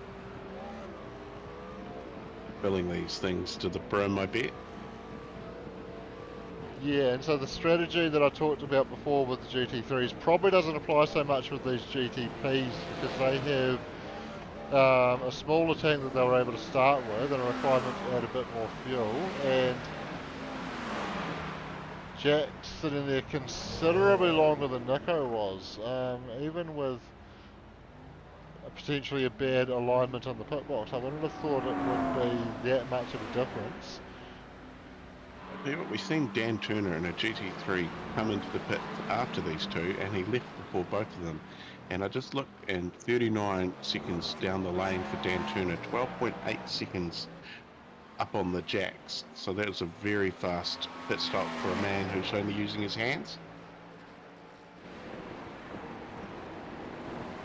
Filling these things to the brim, I bet. Yeah, and so the strategy that I talked about before with the GT3s probably doesn't apply so much with these GTPs because they have a smaller tank that they were able to start with and a requirement to add a bit more fuel, and Jack's sitting there considerably longer than Nico was, even with potentially a bad alignment on the pit box. I wouldn't have thought it would be that much of a difference. I'll tell you what, we've seen Dan Turner in a GT3 come into the pit after these two, and he left before both of them. And I just looked, and 39 seconds down the lane for Dan Turner, 12.8 seconds up on the jacks. So that was a very fast pit stop for a man who's only using his hands.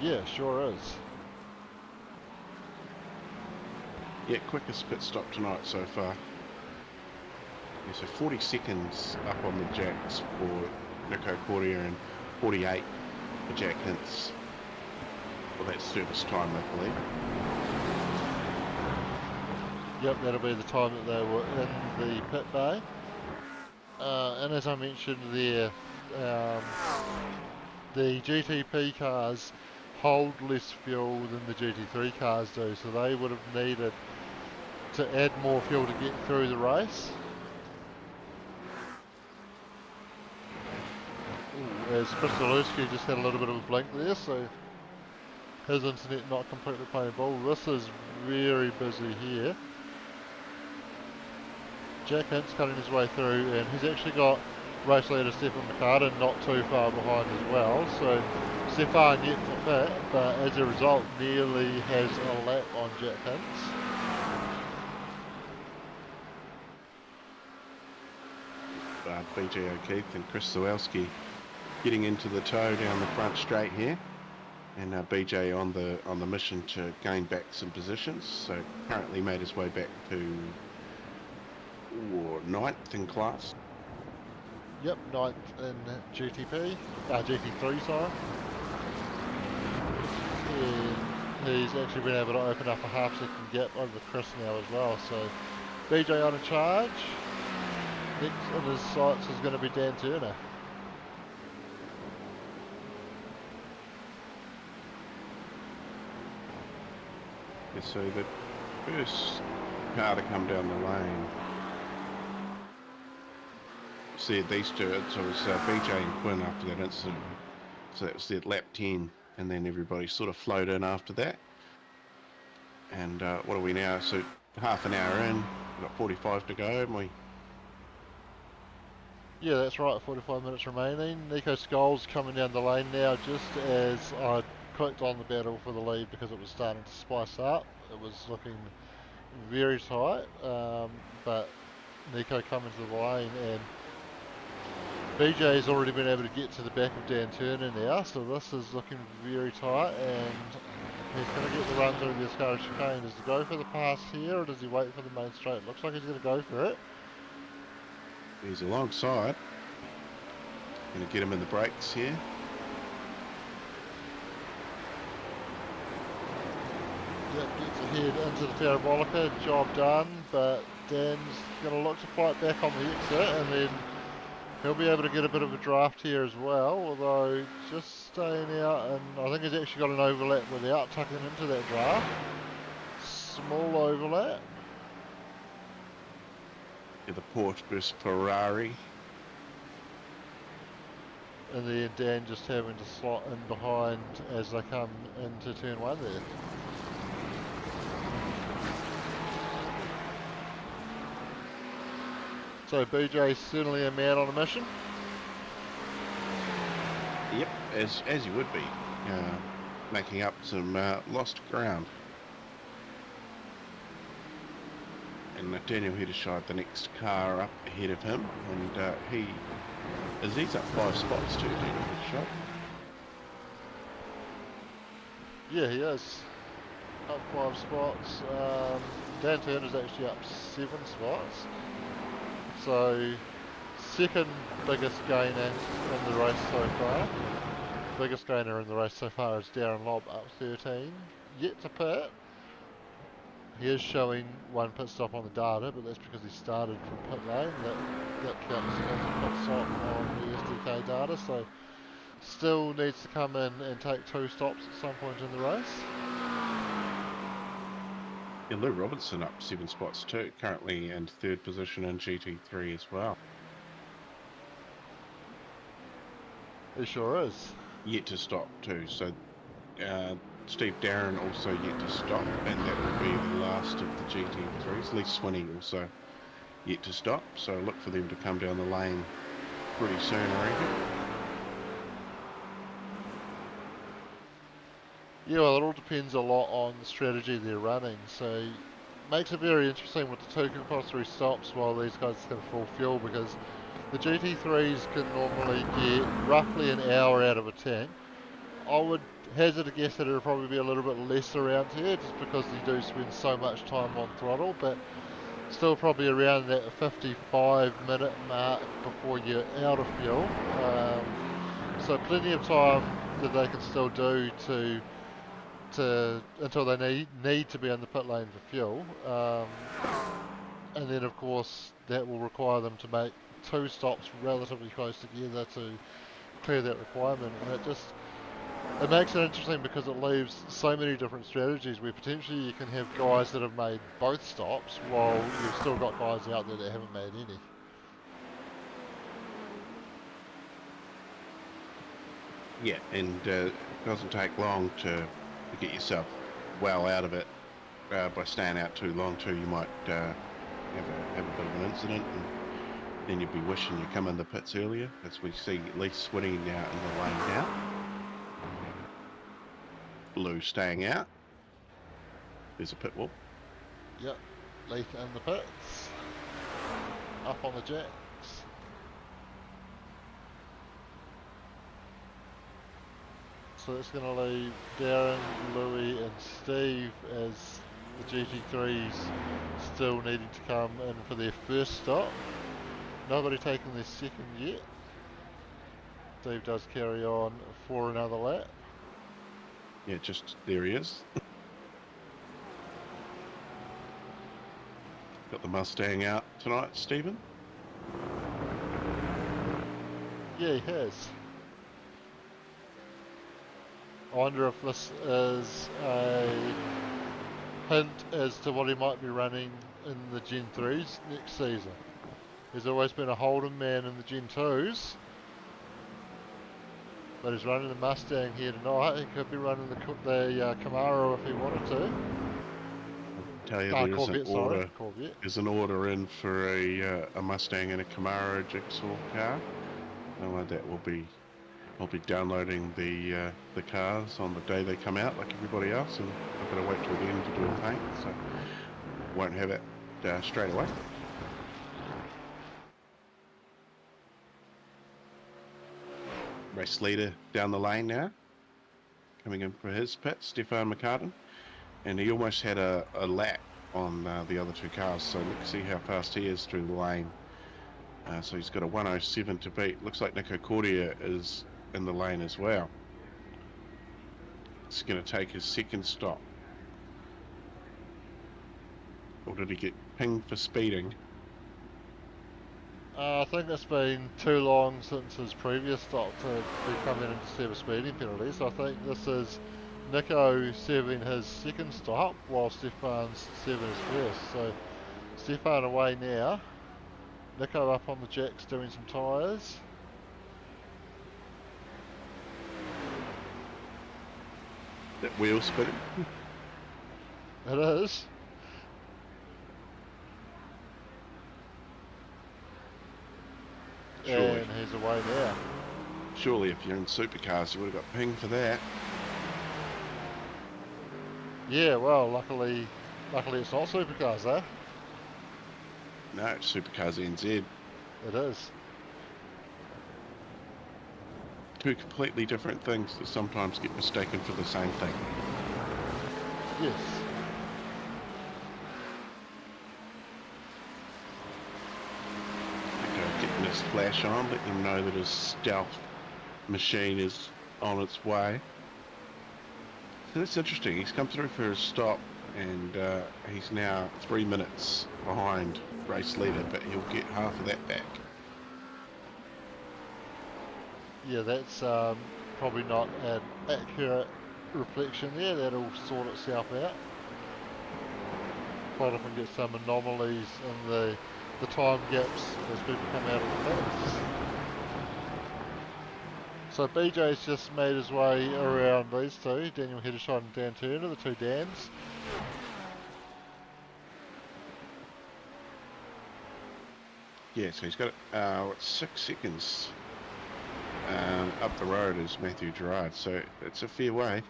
Yeah, sure is. Yeah, quickest pit stop tonight so far. Yeah, so 40 seconds up on the jacks for Nico Cordia and 48 for Jack Hintz. Well, that's service time, I believe. Yep, that'll be the time that they were in the pit bay. And as I mentioned there, the GTP cars hold less fuel than the GT3 cars do, so they would have needed to add more fuel to get through the race. Ooh, as Kristolewski just had a little bit of a blink there, so his internet not completely playing ball. This is very busy here. Jack Hintz cutting his way through, and he's actually got race leader Stefan McCartan not too far behind as well. So Stefan yet to fit, but as a result nearly has a lap on Jack Hintz. BJ O'Keefe and Chris Sawalski getting into the tow down the front straight here, and BJ on the mission to gain back some positions. So currently made his way back to 9th in class. Yep, 9th in GT3, sorry. And he's actually been able to open up a half-second gap over Chris now as well. So BJ on a charge. Next in his sights is going to be Dan Turner. Yeah, so the first car to come down the lane, see these two, it was BJ and Quinn after that incident. So that was their lap 10, and then everybody sort of flowed in after that. And what are we now? So half an hour in, we've got 45 to go, haven't we? Yeah, that's right, 45 minutes remaining. Nico Scholes coming down the lane now just as I clicked on the battle for the lead because it was starting to spice up. It was looking very tight, but Nico coming to the lane, and BJ's already been able to get to the back of Dan Turner now, so this is looking very tight, and he's going to get the run through the Ascari chicane. Does he go for the pass here, or does he wait for the main straight? Looks like he's going to go for it. He's alongside. Going to get him in the brakes here. Yep, gets ahead into the parabolica, job done, but Dan's going to look to fight back on the exit, and then he'll be able to get a bit of a draft here as well, although just staying out, and I think he's actually got an overlap without tucking into that draft. Small overlap. Yeah, the Porsche versus Ferrari. And then Dan just having to slot in behind as they come into turn 1 there. So BJ's certainly a man on a mission. Yep, as you would be, making up some lost ground. And Daniel Hederscheid, the next car up ahead of him, and he's up 5 spots too, Daniel Hederscheid. Yeah, he is. up 5 spots. Dan Turner's actually up 7 spots. So, second biggest gainer in the race so far. Biggest gainer in the race so far is Darren Lobb up 13. Yet to pit. He is showing 1 pit stop on the data, but that's because he started from pit lane. That counts as a pit stop on the SDK data, so still needs to come in and take 2 stops at some point in the race. Yeah, Lou Robinson up 7 spots too, currently in 3rd position in GT3 as well. He sure is. Yet to stop too, so Steve Darren also yet to stop, and that will be the last of the GT3s. Lee Swinney also yet to stop, so look for them to come down the lane pretty soon, I reckon. Yeah, well, it all depends a lot on the strategy they're running, so makes it very interesting with the 2 compulsory stops while these guys can full fuel, because the GT3s can normally get roughly an hour out of a tank. I would hazard a guess that it'll probably be a little bit less around here, just because you do spend so much time on throttle, but still probably around that 55-minute mark before you're out of fuel. So plenty of time that they can still do to until they need to be in the pit lane for fuel. And then of course that will require them to make 2 stops relatively close together to clear that requirement, and it makes it interesting because it leaves so many different strategies where potentially you can have guys that have made both stops while you've still got guys out there that haven't made any. Yeah, and it doesn't take long to get yourself well out of it by staying out too long too. You might have a bit of an incident, and then you'd be wishing you come in the pits earlier, as we see Lee Swinney now in the lane now. Lou staying out. There's a pit wall. Yep, Leith in the pits. Up on the jacks. So it's going to leave Darren, Louis and Steve as the GT3s still needing to come in for their first stop. Nobody taking their second yet. Steve does carry on for another lap. Yeah, just there he is. Got the Mustang out tonight, Stephen? Yeah, he has. I wonder if this is a hint as to what he might be running in the Gen 3s next season. He's always been a Holden man in the Gen 2s, but he's running the Mustang here tonight. He could be running the Camaro if he wanted to. I'll tell you, there's an order in for a Mustang and a Camaro jigsaw car. I'll be downloading the cars on the day they come out, like everybody else, and I've got to wait till the end to do a paint, so won't have it straight away. Race leader down the lane now, coming in for his pit, Stefan McCartan, and he almost had a lap on the other 2 cars, so let's see how fast he is through the lane. So he's got a 107 to beat. Looks like Nico Cordia is in the lane as well. It's going to take his second stop. Or did he get pinged for speeding? I think it's been too long since his previous stop to be coming in to serve a speeding penalty, so I think this is Nico serving his second stop while Stefan's serving his first. So Stefan away now. Nico up on the jacks doing some tyres. That wheel spinning? It is. Surely. And he's away now. Surely if you're in supercars you would have got pinged for that. Yeah, well, luckily it's not supercars, eh? No, it's Supercars NZ. It is. 2 completely different things that sometimes get mistaken for the same thing. Yes. Getting his flash on, let him know that his stealth machine is on its way. So that's interesting. He's come through for his stop, and he's now 3 minutes behind race leader, but he'll get half of that back. Yeah, that's probably not an accurate reflection there. That'll sort itself out. Quite often get some anomalies in the time gaps as people come out of the pits. So BJ's just made his way around these two, Daniel Heddershot and Dan Turner, the two Dans. Yeah, so he's got 6 seconds up the road as Matthew Gerard, so it's a fair way.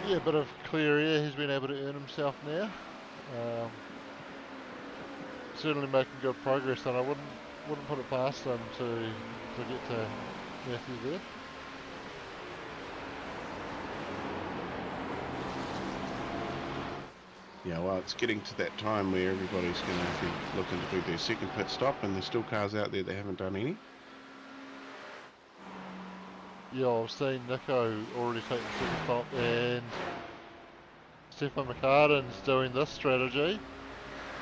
Yeah, a bit of clear air he's been able to earn himself now. Certainly making good progress, and I wouldn't put it past him to get to Matthew there. Yeah, well, it's getting to that time where everybody's going to be looking to do their second pit stop, and there's still cars out there that haven't done any. Yeah, I've seen Nico already take the second stop, and Stefan McCartan's doing this strategy.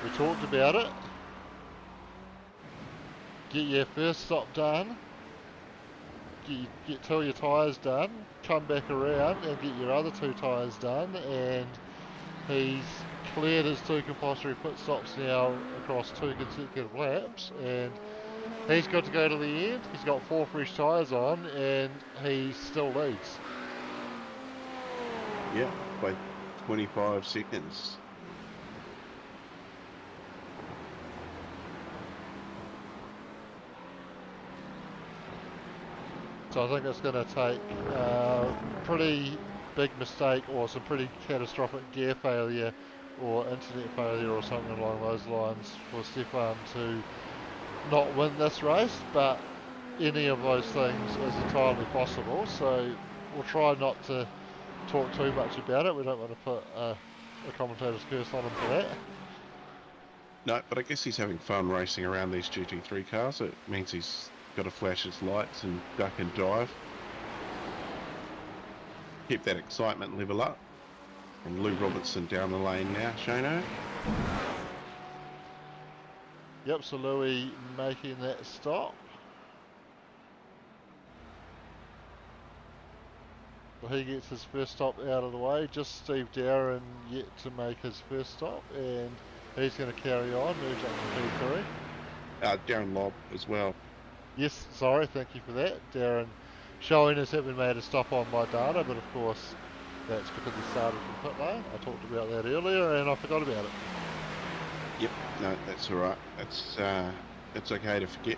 We talked about it. Get your first stop done, get 2 of your tyres done, come back around and get your other 2 tyres done, and he's cleared his 2 compulsory pit stops now across 2 consecutive laps, and he's got to go to the end. He's got 4 fresh tyres on, and he still leads. Yeah, by 25 seconds. So I think it's going to take pretty big mistake or some pretty catastrophic gear failure or internet failure or something along those lines for Stefan to not win this race, but any of those things is entirely possible, so we'll try not to talk too much about it. We don't want to put a commentator's curse on him for that. No, but I guess he's having fun racing around these GT3 cars. It means he's got to flash his lights and duck and dive. Keep that excitement level up. And Lou Robinson down the lane now, Shano. Yep, so Louis making that stop. Well, he gets his first stop out of the way. Just Steve Darren yet to make his first stop, and he's going to carry on, moves up to P3. Darren Lobb as well. Yes, sorry, thank you for that. Darren showing us having made a stop on my data, but of course that's because he started from pit lane. I talked about that earlier and I forgot about it. Yep, no, that's all right. It's okay to forget.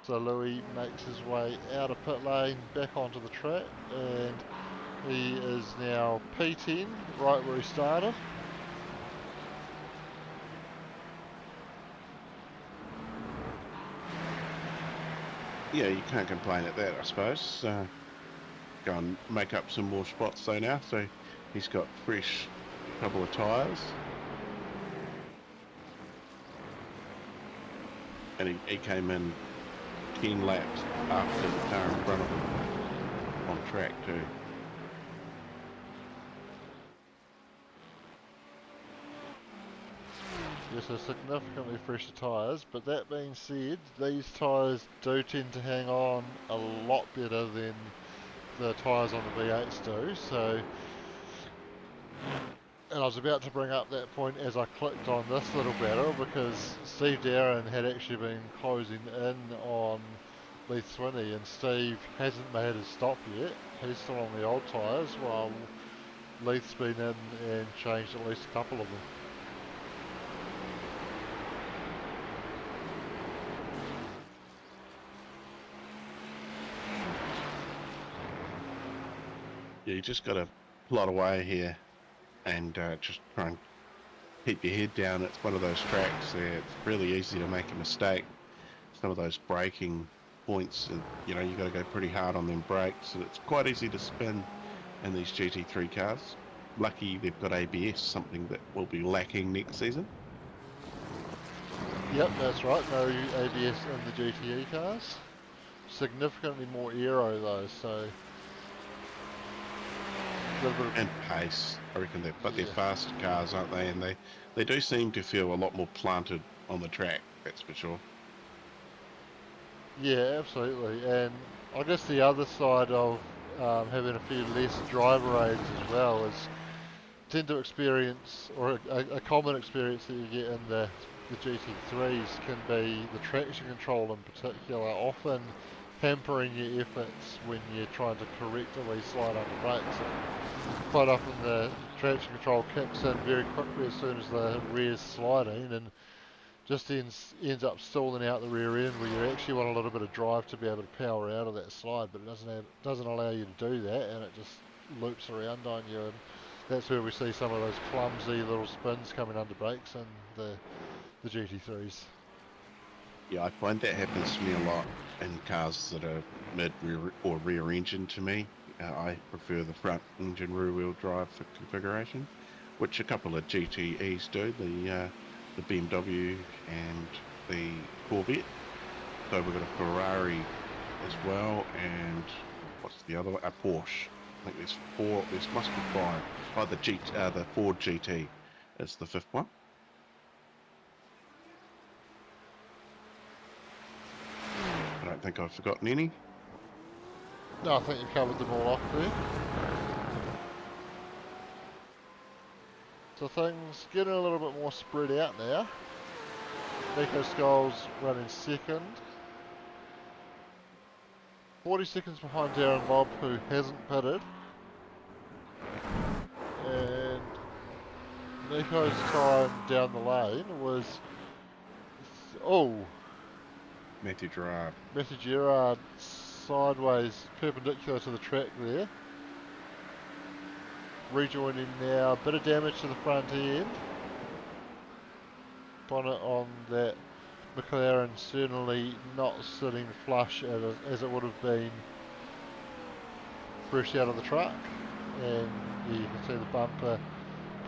So Louis makes his way out of pit lane, back onto the track, and he is now P10, right where he started. Yeah, you can't complain at that, I suppose. Go and make up some more spots though now, so he's got fresh couple of tyres. And he came in 10 laps after the car in front of him on track too. Yes, so significantly fresher tyres, but that being said, these tyres do tend to hang on a lot better than the tyres on the V8s do, so... And I was about to bring up that point as I clicked on this little battle, because Steve Darren had actually been closing in on Leith Swinney, and Steve hasn't made his stop yet. He's still on the old tyres, while Leith's been in and changed at least a couple of them. Yeah, you just got to plot away here and just try and keep your head down. It's one of those tracks where it's really easy to make a mistake. some of those braking points, you know, you got to go pretty hard on them brakes, and it's quite easy to spin in these GT3 cars. Lucky they've got ABS, something that will be lacking next season. Yep, that's right. No ABS in the GTE cars. Significantly more aero though, so a little bit of, And pace, I reckon but they're yeah. faster cars, aren't they? And they do seem to feel a lot more planted on the track, that's for sure. Yeah, absolutely. And I guess the other side of having a few less driver aids as well is tend to experience, or a common experience that you get in the GT3s can be the traction control in particular, often hampering your efforts when you're trying to correctly slide under brakes. Quite often the traction control kicks in very quickly as soon as the rear's sliding, and just ends up stalling out the rear end where you actually want a little bit of drive to be able to power out of that slide, but it doesn't allow you to do that, and it just loops around on you, and that's where we see some of those clumsy little spins coming under brakes in the GT3s. Yeah, I find that happens to me a lot in cars that are mid-rear or rear engine to me. I prefer the front engine rear-wheel drive for configuration, which a couple of GTEs do, the BMW and the Corvette. So we've got a Ferrari as well, and what's the other one? A Porsche. I think there's four. There must be five. Oh, the Ford GT is the fifth one. I don't think I've forgotten any. No, I think you covered them all off there. So things getting a little bit more spread out now. Nico Scholes running second. 40 seconds behind Darren Bob, who hasn't pitted. And Nico's time down the lane was... Oh! Matthew Gerard. Matthew Gerard sideways, perpendicular to the track there. Rejoining now, a bit of damage to the front end. Bonnet on that McLaren certainly not sitting flush as it would have been fresh out of the truck. And yeah, you can see the bumper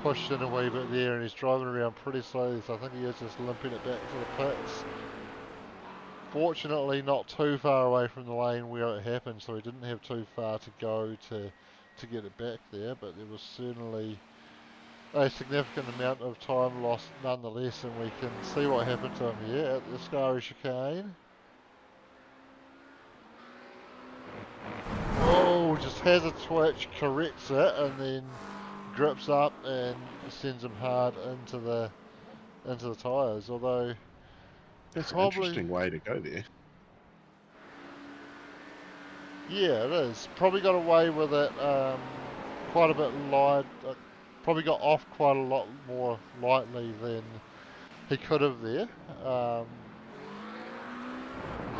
pushed in a wee bit there, and he's driving around pretty slowly, so I think he is just limping it back to the pits. Fortunately not too far away from the lane where it happened, so he didn't have too far to go to get it back there, but there was certainly a significant amount of time lost nonetheless, and we can see what happened to him here at the Scary chicane. Oh, just has a twitch, corrects it, and then grips up and sends him hard into the tyres, although That's an probably... interesting way to go there. Yeah, it is. Probably got away with it quite a bit light. Probably got off quite a lot more lightly than he could have there.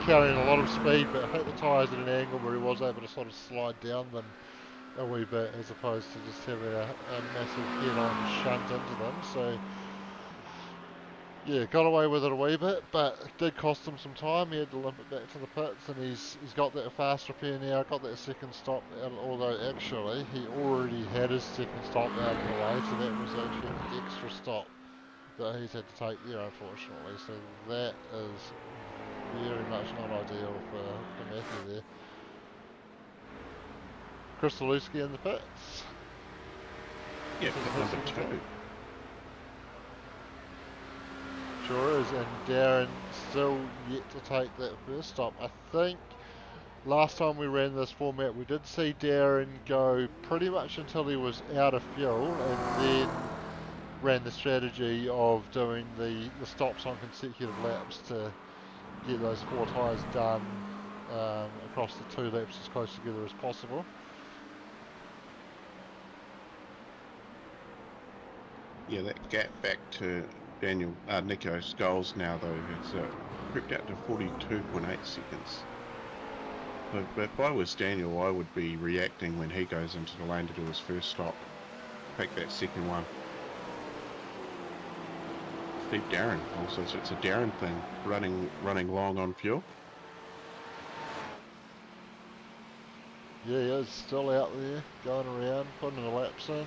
Carrying a lot of speed, but hit the tyres at an angle where he was able to sort of slide down them a wee bit, as opposed to just having a massive head-on shunt into them. So yeah, got away with it a wee bit, but it did cost him some time. He had to limp it back to the pits, and he's got that fast repair now, got that second stop out, although actually he already had his second stop out of the way, so that was actually an extra stop that he's had to take there, unfortunately. So that is very much not ideal for Matthew there. Krystolewski in the pits. Yeah, pit number 2. Sure is, and Darren still yet to take that first stop. I think last time we ran this format we did see Darren go pretty much until he was out of fuel, and then ran the strategy of doing the stops on consecutive laps to get those 4 tyres done across the 2 laps as close together as possible. Yeah, that gap back to Nico Scholes now, though, has crept out to 42.8 seconds. So, but if I was Daniel, I would be reacting when he goes into the lane to do his first stop. Take that second one. Steve Darren also, so it's a Darren thing, running long on fuel. Yeah, he is still out there, going around, putting the laps in.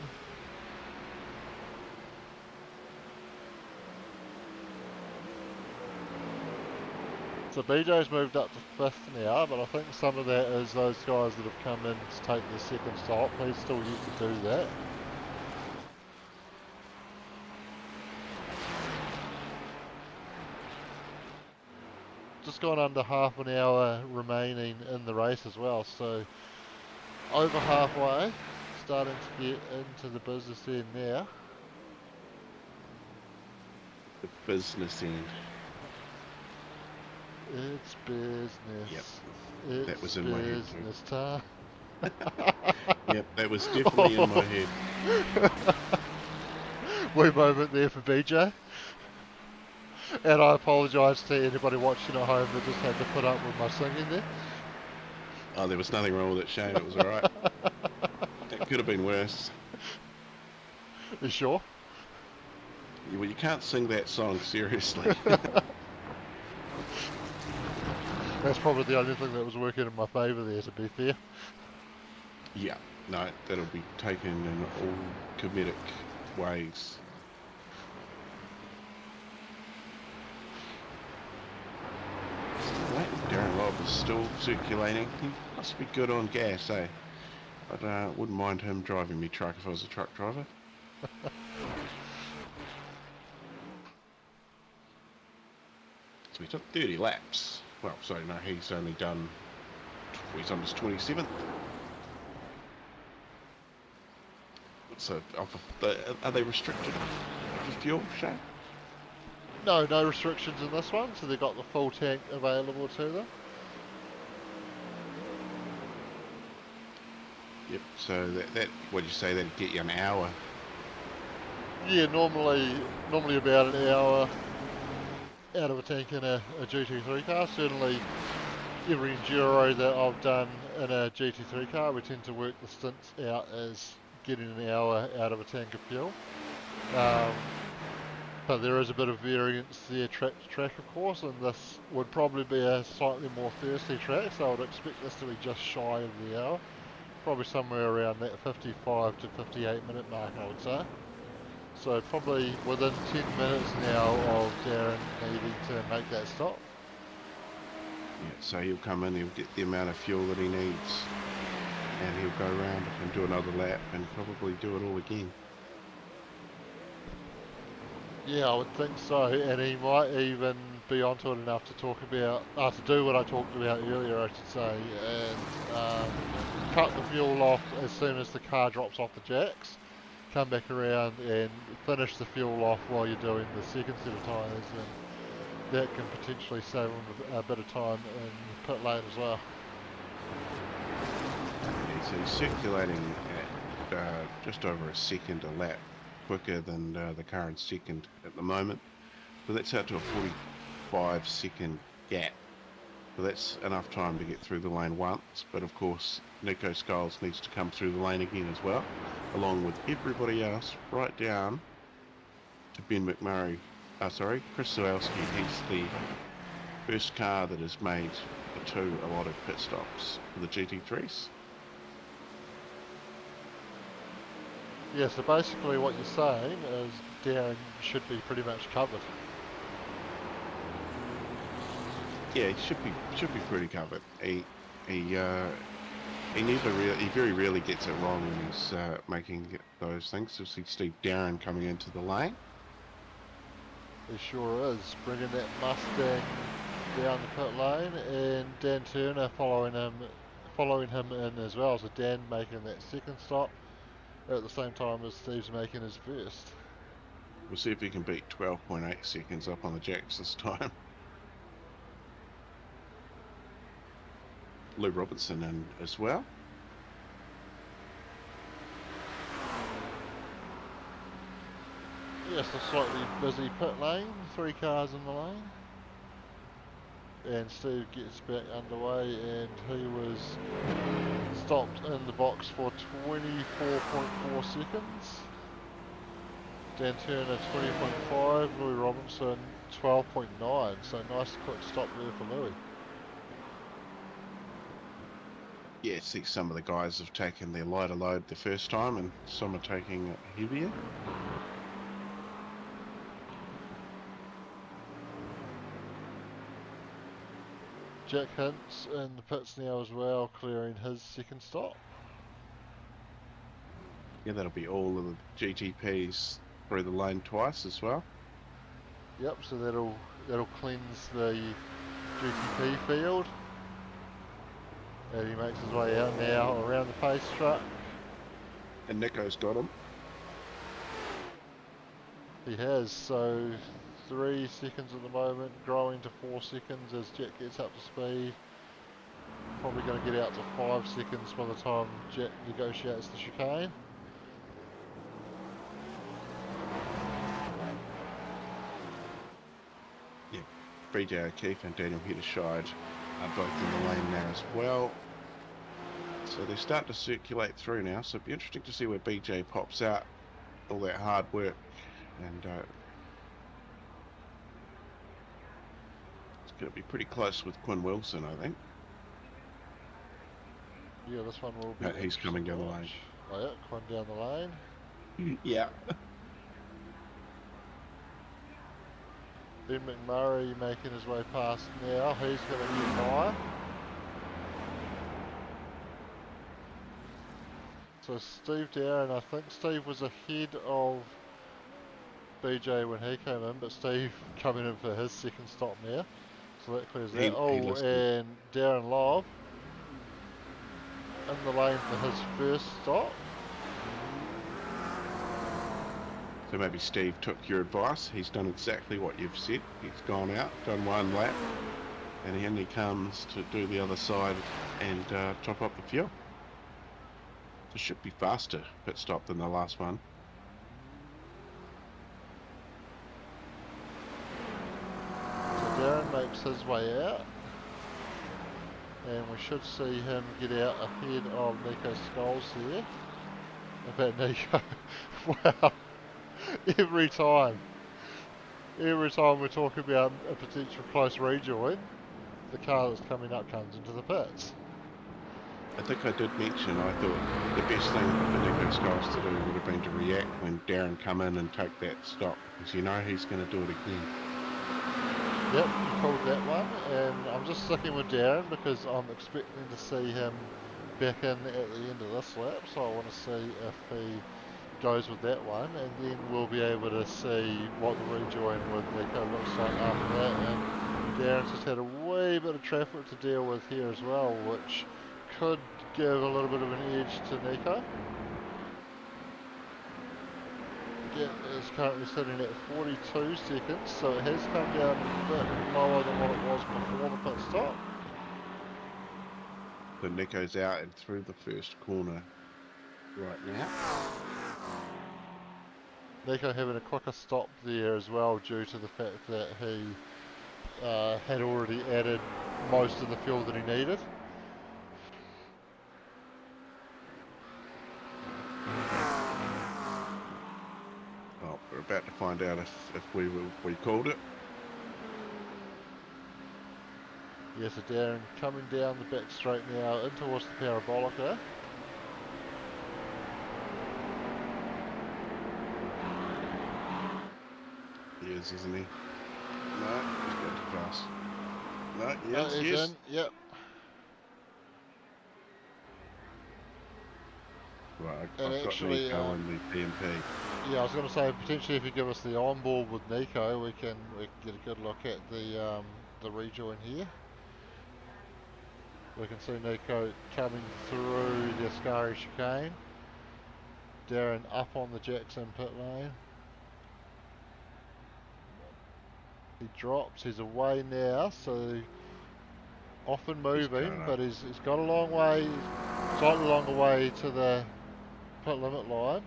So BJ's moved up to 5th now, but I think some of that is those guys that have come in to take their second stop. He's still yet to do that. Just gone under half an hour remaining in the race as well, so over halfway, starting to get into the business end now. The business end. It's business. Yep. It's That was in my head too. business time. Yep, that was definitely in my head. Wee moment there for BJ. And I apologise to anybody watching at home that just had to put up with my singing there. Oh, there was nothing wrong with it, Shane. It was alright. It could have been worse. You sure? Well, you can't sing that song, seriously. That's probably the only thing that was working in my favour there, to be fair. Yeah, no, that'll be taken in all comedic ways. Darren Lobb is still circulating. He must be good on gas, eh? But wouldn't mind him driving me truck if I was a truck driver. So he took 30 laps. Well, sorry, no, he's only done. He's on his 27th. So, are they restricted for fuel, Shane? No restrictions in this one, so they've got the full tank available to them. Yep, so that what you say, that'd get you an hour? Yeah, normally about an hour out of a tank in a GT3 car. Certainly every enduro that I've done in a GT3 car, we tend to work the stints out as getting an hour out of a tank of fuel. But there is a bit of variance there track to track, of course, and this would probably be a slightly more thirsty track, so I would expect this to be just shy of the hour. Probably somewhere around that 55 to 58 minute mark, I would say. So probably within 10 minutes now of Darren needing to make that stop. Yeah, so he'll come in, he'll get the amount of fuel that he needs, and he'll go around and do another lap and probably do it all again. Yeah, I would think so, and he might even be onto it enough to talk about, to do what I talked about earlier, I should say, and cut the fuel off as soon as the car drops off the jacks, come back around and finish the fuel off while you're doing the second set of tyres, and that can potentially save him a bit of time in pit lane as well. Yeah, so he's circulating at just over a second a lap, quicker than the car in second at the moment. So that's out to a 45-second gap. So that's enough time to get through the lane once, but of course Nico Skulls needs to come through the lane again as well, along with everybody else, right down to Ben McMurray. Chris Zawalski. He's the first car that has made the two allotted pit stops for the GT3s. Yeah, so basically what you're saying is Darren should be pretty much covered. Yeah, he should be pretty covered. He very rarely gets it wrong when he's making those things. So see Steve Darren coming into the lane. He sure is, bringing that Mustang down the pit lane, and Dan Turner following him in as well. So Dan making that second stop at the same time as Steve's making his first. We'll see if he can beat 12.8 seconds up on the jacks this time. Lou Robinson in as well. Yes, a slightly busy pit lane, 3 cars in the lane. And Steve gets back underway, and he was stopped in the box for 24.4 seconds. Dan Turner 20.5, Louis Robinson 12.9, so nice quick stop there for Louis. Yeah, see some of the guys have taken their lighter load the first time and some are taking it heavier. Jack Hintz in the pits now as well, clearing his second stop. Yeah, that'll be all of the GTPs through the lane twice as well. Yep, so that'll cleanse the GTP field. And he makes his way out now around the pace truck. And Nico's got him. He has, so 3 seconds at the moment, growing to 4 seconds as Jack gets up to speed. Probably going to get out to 5 seconds by the time Jack negotiates the chicane. Yeah, BJ O'Keefe and Daniel Hittershide are both in the lane now as well. So they're starting to circulate through now, so it'll be interesting to see where BJ pops out. All that hard work, and it's going to be pretty close with Quinn Wilson, I think. Yeah, this one will be. But he's coming down the lane. Oh yeah, Quinn down the lane. Yeah. Ben McMurray making his way past now. He's going to get by. So Steve Darren, I think Steve was ahead of BJ when he came in, but Steve coming in for his second stop now. So that clears that. And Darren Lobb in the lane for his first stop. So maybe Steve took your advice. He's done exactly what you've said. He's gone out, done one lap, and then he comes to do the other side and top up the fuel. So it should be faster pit stop than the last one. So Darren makes his way out. And we should see him get out ahead of Nico Scholes here. About Nico. Wow. Every time we're talking about a potential close rejoin, the car that's coming up comes into the pits. I think I did mention I thought the best thing for Nico Scholes to do would have been to react when Darren come in and take that stop, because you know he's going to do it again. Yep, he pulled that one, and I'm just sticking with Darren because I'm expecting to see him back in at the end of this lap, so I want to see if he goes with that one, and then we'll be able to see what the rejoin with Nico looks like after that. And Darren's just had a wee bit of traffic to deal with here as well, which could give a little bit of an edge to Nico. Gap is currently sitting at 42 seconds, so it has come down a bit lower than what it was before the pit stop. So Nico's out and through the first corner right now. Nico having a quicker stop there as well due to the fact that he had already added most of the fuel that he needed. Oh, we're about to find out if we called it. Yes, so Darren coming down the back straight now in towards the parabolica. He is, isn't he? No, he's going too fast. No, yes, He's yes. in, yep. Right, And I've actually, got Nico in the PMP. Yeah, I was going to say potentially if you give us the onboard with Nico, we can get a good look at the rejoin here. We can see Nico coming through the Ascari chicane. Darren up on the Jackson pit lane. He drops, he's away now, so often moving, but he's got a long way, slightly longer way to the pit limit line.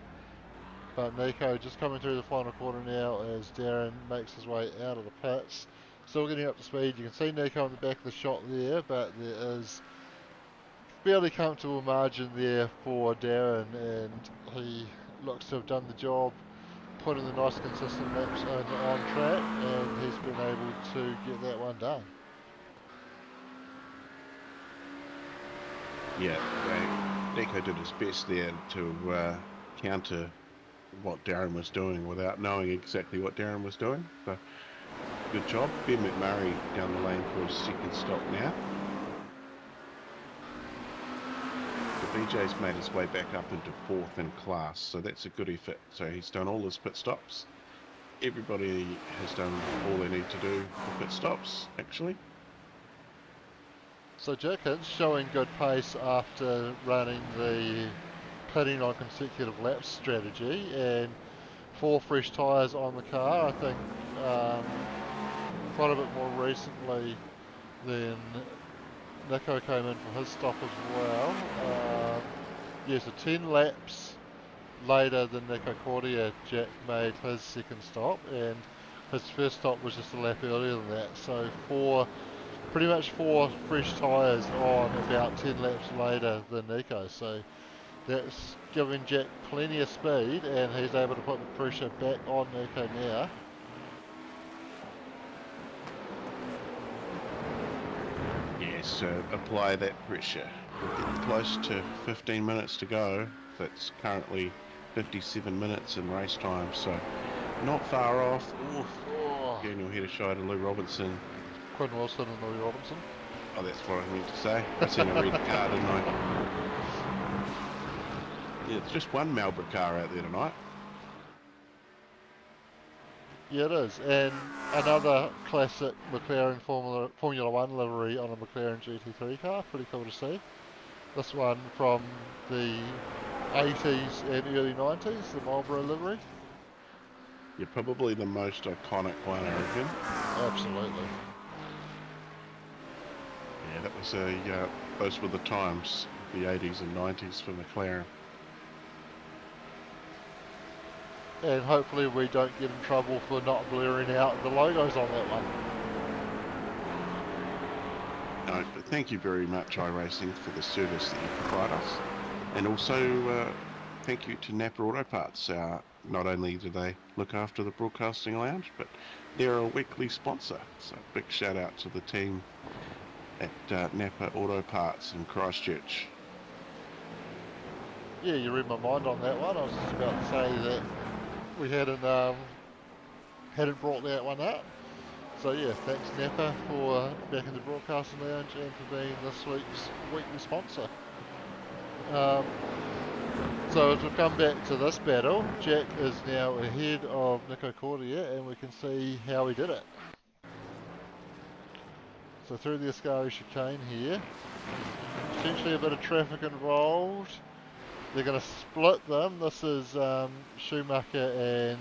But Nico just coming through the final quarter now as Darren makes his way out of the pits. Still getting up to speed. You can see Nico on the back of the shot there, but there is fairly comfortable margin there for Darren, and he looks to have done the job putting the nice consistent laps on track, and he's been able to get that one done. Yeah, Nico did his best there to counter what Darren was doing without knowing exactly what Darren was doing. So, good job. Ben McMurray down the lane for his second stop now. The BJ's made his way back up into 4th in class, so that's a good effort. So he's done all his pit stops. Everybody has done all they need to do for pit stops, actually. So Jenkins showing good pace after running the pitting on consecutive laps strategy, and 4 fresh tyres on the car. I think quite a bit more recently than Nico came in for his stop as well. Yeah, so 10 laps later than Nico Cordia, Jack made his second stop, and his first stop was just a lap earlier than that. So pretty much 4 fresh tyres on about 10 laps later than Nico. So that's giving Jack plenty of speed, and he's able to put the pressure back on Nico now. Yes, apply that pressure. We're getting close to 15 minutes to go. That's currently 57 minutes in race time, so not far off. Oof. Oh, Daniel hit a shot at Lou Robinson. Quinn Wilson and Louis Robinson. Oh, that's what I meant to say. I seen a red car, didn't I? Yeah, it's just one Marlboro car out there tonight. Yeah, it is. And another classic McLaren Formula 1 livery on a McLaren GT3 car. Pretty cool to see. This one from the 80s and early 90s, the Marlboro livery. You're probably the most iconic one, I reckon. Absolutely. Yeah, that was those were the times, the 80s and 90s for McLaren. And hopefully we don't get in trouble for not blurring out the logos on that one. No, but thank you very much, iRacing, for the service that you provide us. And also, thank you to Napa Auto Parts. Not only do they look after the broadcasting lounge, but they're a weekly sponsor. So big shout out to the team at Napa Auto Parts in Christchurch. Yeah, you read my mind on that one. I was just about to say that we hadn't brought that one up. So yeah, thanks Napa for backing the broadcasting lounge and for being this week's weekly sponsor. So as we come back to this battle, Jack is now ahead of Nico Cordia, and we can see how he did it. So through the Ascari chicane here, potentially a bit of traffic involved. They're going to split them. This is Schumacher and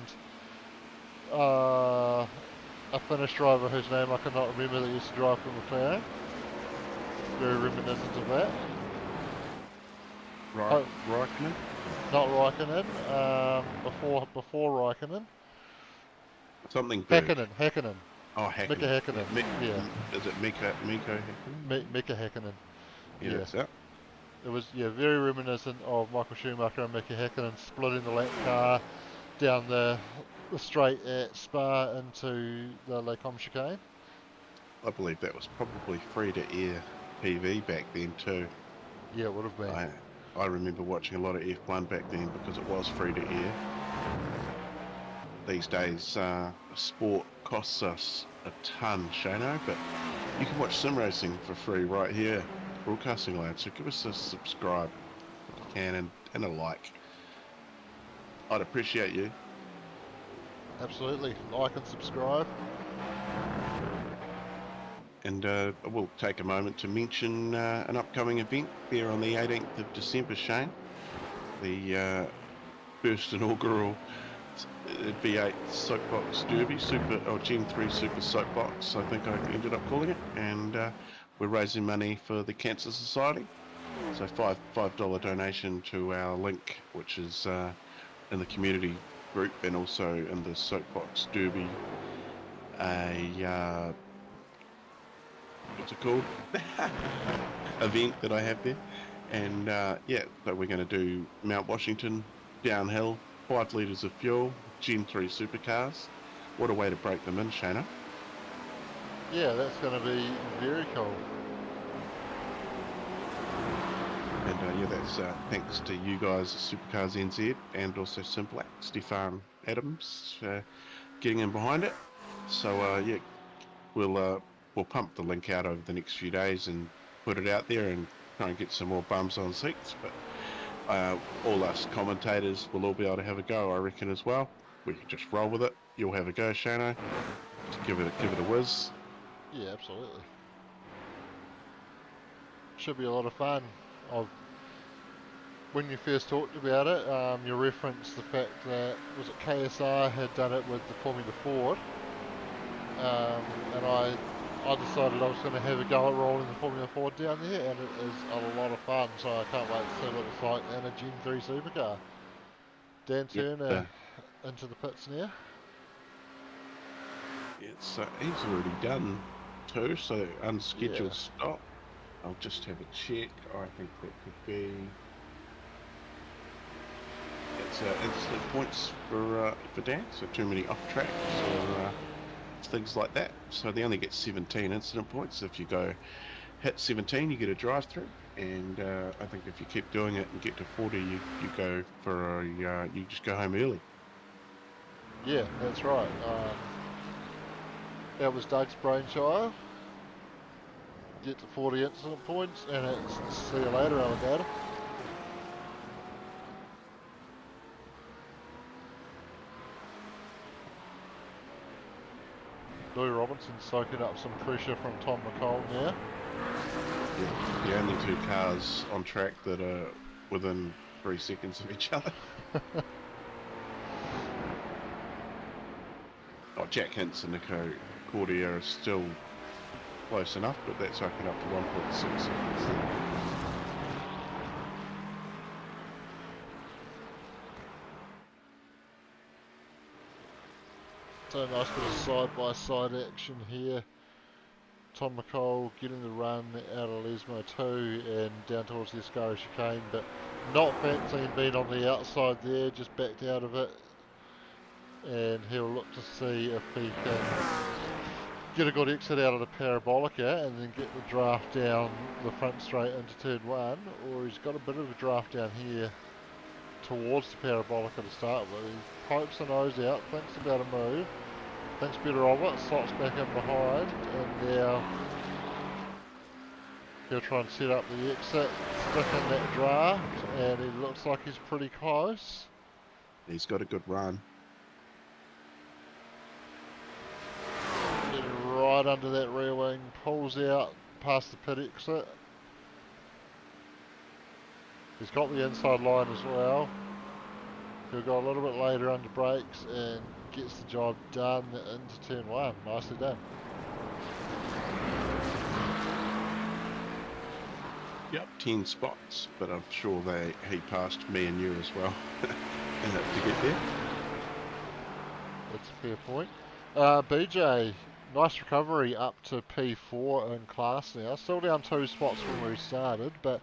a Finnish driver whose name I cannot remember that used to drive for McLaren. Very reminiscent of that. Raikkonen? Not Raikkonen. Before Raikkonen. Something big. Häkkinen. Oh, Häkkinen. Mika Häkkinen. Yeah. Is it Miko Häkkinen? Mika Häkkinen. Yeah, that's it. It was very reminiscent of Michael Schumacher and Mika Häkkinen splitting the lap car down the straight at Spa into the Les Combes chicane. I believe that was probably free to air TV back then too. Yeah, it would have been. I remember watching a lot of F1 back then because it was free to air. These days, sport costs us a ton, Shano, but you can watch sim racing for free right here, broadcasting lounge. So give us a subscribe if you can and a like. I'd appreciate you. Absolutely, like and subscribe. And we'll take a moment to mention an upcoming event there on the 18th of December, Shane. The first inaugural V8 Soapbox Derby, Gen 3 Super Soapbox, I think I ended up calling it. And we're raising money for the Cancer Society. So $5 donation to our link, which is in the community group and also in the Soapbox Derby. What's it called? Event that I have there. And yeah, but we're going to do Mount Washington downhill, 5 litres of fuel, Gen 3 supercars. What a way to break them in, Shana. Yeah, that's going to be very cool. And yeah, that's thanks to you guys, Supercars NZ, and also Simplac, Stefan Adams, getting in behind it. So yeah, we'll pump the link out over the next few days and put it out there and try and get some more bums on seats. But all us commentators will all be able to have a go, I reckon, as well. We can just roll with it. You'll have a go, Shano. Give it a whiz. Yeah, absolutely. Should be a lot of fun. When you first talked about it, you referenced the fact that, was it KSR had done it with the Formula Ford, and I decided I was going to have a go at rolling the Formula Ford down there, and it is a lot of fun, so I can't wait to see what it's like in a Gen 3 supercar. Dan Turner into the pits now. It's he's already done two, so unscheduled Yeah. stop. I'll just have a check. I think that could be. It's incident points for Dan, so too many off tracks or things like that. So they only get 17 incident points. If you go hit 17, you get a drive through, and I think if you keep doing it and get to 40, you go for you just go home early. Yeah, that's right. That was Doug's brainchild. Get to 40 incident points, and it's see you later, alligator. Louis Robinson soaking up some pressure from Tom McCall now. Yeah, the only two cars on track that are within 3 seconds of each other. Oh, Jack Hintz and Nico Cordier are still close enough, but that's soaking up to 1.6 seconds. So nice bit of side-by-side action here. Tom McCall getting the run out of Lesmo 2 and down towards the Ascari chicane, but not fancying being on the outside there, just backed out of it. And he'll look to see if he can get a good exit out of the Parabolica and then get the draft down the front straight into turn 1, or he's got a bit of a draft down here towards the Parabolica to start with. He pokes the nose out, thinks about a move, thinks better of it, slots back in behind, and now he'll try and set up the exit, stick in that draft, and he looks like he's pretty close. He's got a good run. Getting right under that rear wing, pulls out past the pit exit. He's got the inside line as well. He'll go a little bit later under brakes and gets the job done into turn 1. Nicely done. Yep, 10 spots, but I'm sure he passed me and you as well to get there. That's a fair point. BJ, nice recovery up to P4 in class now. Still down 2 spots from where he started, but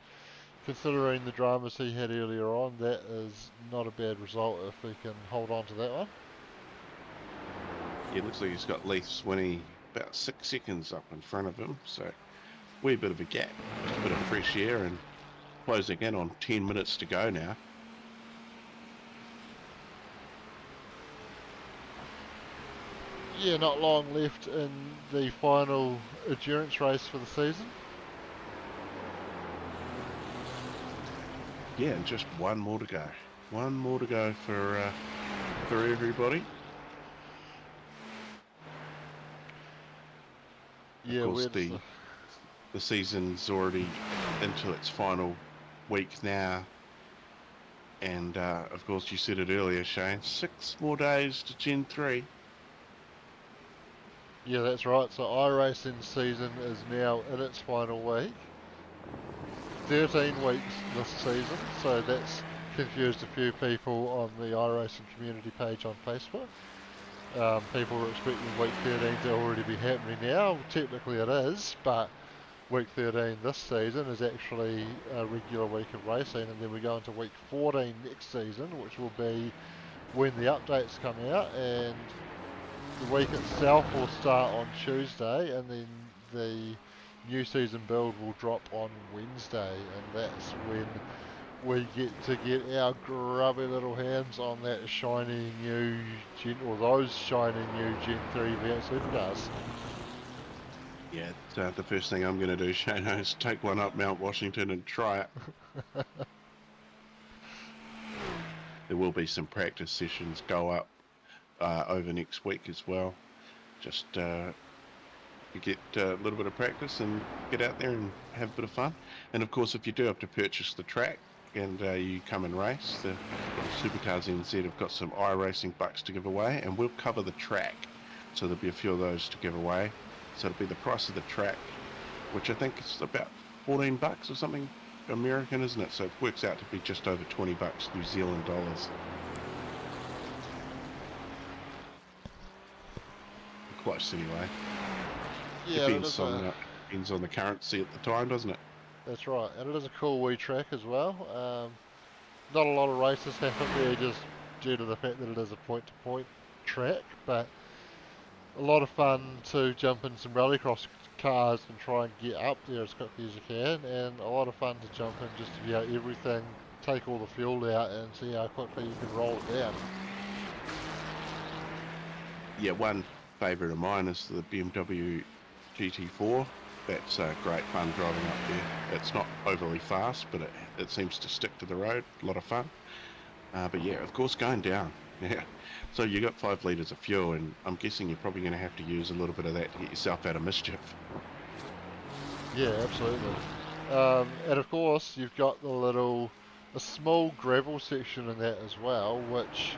considering the dramas he had earlier on, that is not a bad result if he can hold on to that one. Yeah, it looks like he's got Leith Swinney about 6 seconds up in front of him, so wee bit of a gap, just a bit of fresh air, and closing in on 10 minutes to go now. Yeah, not long left in the final endurance race for the season. Yeah, and just one more to go. One more to go for everybody. Yeah, of course, the season's already into its final week now, and of course, you said it earlier, Shane. 6 more days to Gen 3. Yeah, that's right. So iRacing season is now in its final week. 13 weeks this season, so that's confused a few people on the iRacing community page on Facebook. People were expecting week 13 to already be happening now. Technically it is, but week 13 this season is actually a regular week of racing, and then we go into week 14 next season, which will be when the updates come out, and the week itself will start on Tuesday, and then the new season build will drop on Wednesday, and that's when we get to get our grubby little hands on that shiny new Gen, or those shiny new Gen 3 V8 Supercars. Yeah, the first thing I'm going to do, Shane, is take one up Mount Washington and try it. There will be some practice sessions go up over next week as well. Just to get a little bit of practice and get out there and have a bit of fun. And of course, if you do have to purchase the track and you come and race, the SuperCars NZ have got some iRacing bucks to give away, and we'll cover the track. So there'll be a few of those to give away. So it'll be the price of the track, which I think is about 14 bucks or something American, isn't it? So it works out to be just over 20 bucks New Zealand dollars. Close anyway. Yeah, Depends on the currency at the time, doesn't it? that's right, and it is a cool wee track as well. Not a lot of races happen there just due to the fact that it is a point-to-point track, but a lot of fun to jump in some rallycross cars and try and get up there as quickly as you can, and a lot of fun to jump in just to view everything, take all the fuel out and see how quickly you can roll it down. Yeah, one favourite of mine is the BMW GT4. That's great fun driving up there. It's not overly fast, but it seems to stick to the road. A lot of fun. But yeah, of course, going down. Yeah. So you got 5 litres of fuel, and I'm guessing you're probably going to have to use a little bit of that to get yourself out of mischief. Yeah, absolutely. And of course, you've got a small gravel section in that as well, which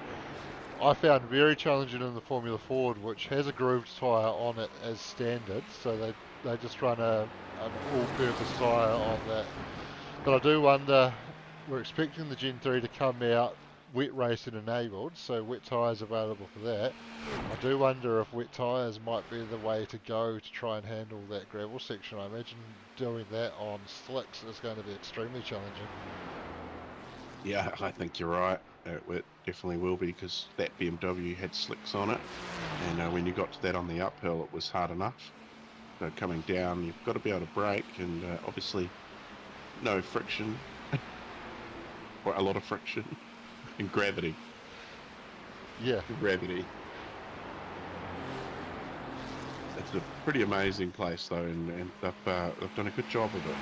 I found very challenging in the Formula Ford, which has a grooved tyre on it as standard, so they just run an all-purpose tyre on that. But I do wonder, we're expecting the Gen 3 to come out wet racing enabled, so wet tyres available for that. I do wonder if wet tyres might be the way to go to try and handle that gravel section. I imagine doing that on slicks is going to be extremely challenging. Yeah, I think you're right. It definitely will be, because that BMW had slicks on it, and when you got to that on the uphill, it was hard enough. So coming down, you've got to be able to brake, and obviously no friction, or a lot of friction, and gravity. Yeah. Gravity. It's a pretty amazing place, though, and they've done a good job of it.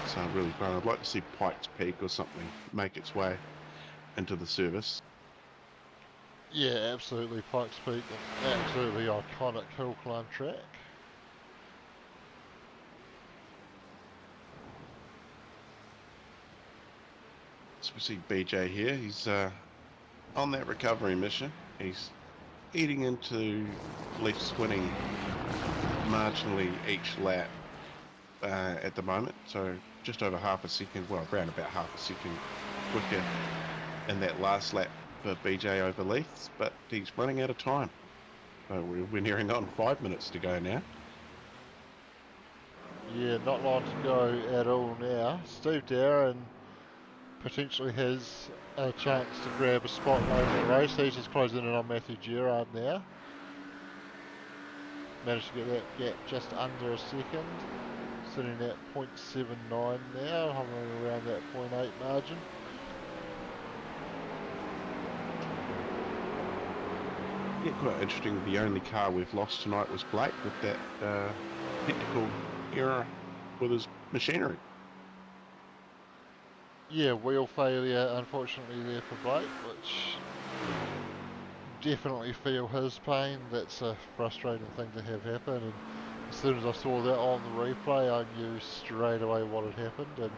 It's really fun. I'd like to see Pikes Peak or something make its way into the service. Yeah, absolutely. Pikes Peak, an absolutely iconic hill climb track. So we see BJ here. He's on that recovery mission. He's eating into left winning marginally each lap at the moment. So just over half a second, well, around about half a second quicker in that last lap for BJ over Leith's, but he's running out of time. So we're nearing on 5 minutes to go now. Yeah, not long to go at all now. Steve Darren potentially has a chance to grab a spot late in the race. He's just closing in on Matthew Gerard now. Managed to get that gap just under a second. Sitting at 0.79 now, hovering around that 0.8 margin. Yeah, quite interesting. The only car we've lost tonight was Blake with that technical error with his machinery. Yeah, wheel failure unfortunately there for Blake, which definitely feel his pain. That's a frustrating thing to have happen, and as soon as I saw that on the replay, I knew straight away what had happened. And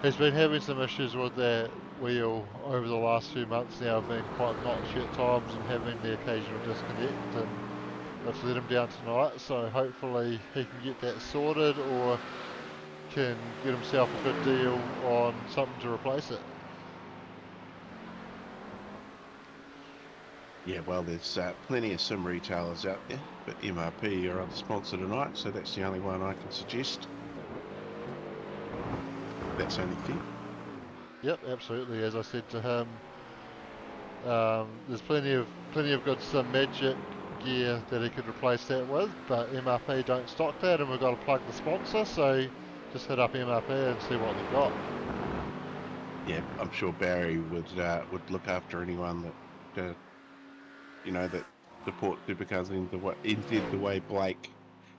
he's been having some issues with that wheel over the last few months now, being quite notchy at times and having the occasional disconnect, and that's let him down tonight. So hopefully he can get that sorted, or can get himself a good deal on something to replace it. Yeah, well, there's plenty of sim retailers out there, but MRP are our sponsor tonight, so that's the only one I can suggest. That's only fair. Yep, absolutely. As I said to him, There's plenty of good sim magic gear that he could replace that with, but MRP don't stock that, and we've got to plug the sponsor, so just hit up MRP and see what they've got. Yeah, I'm sure Barry would look after anyone that that support Supercars in the way Blake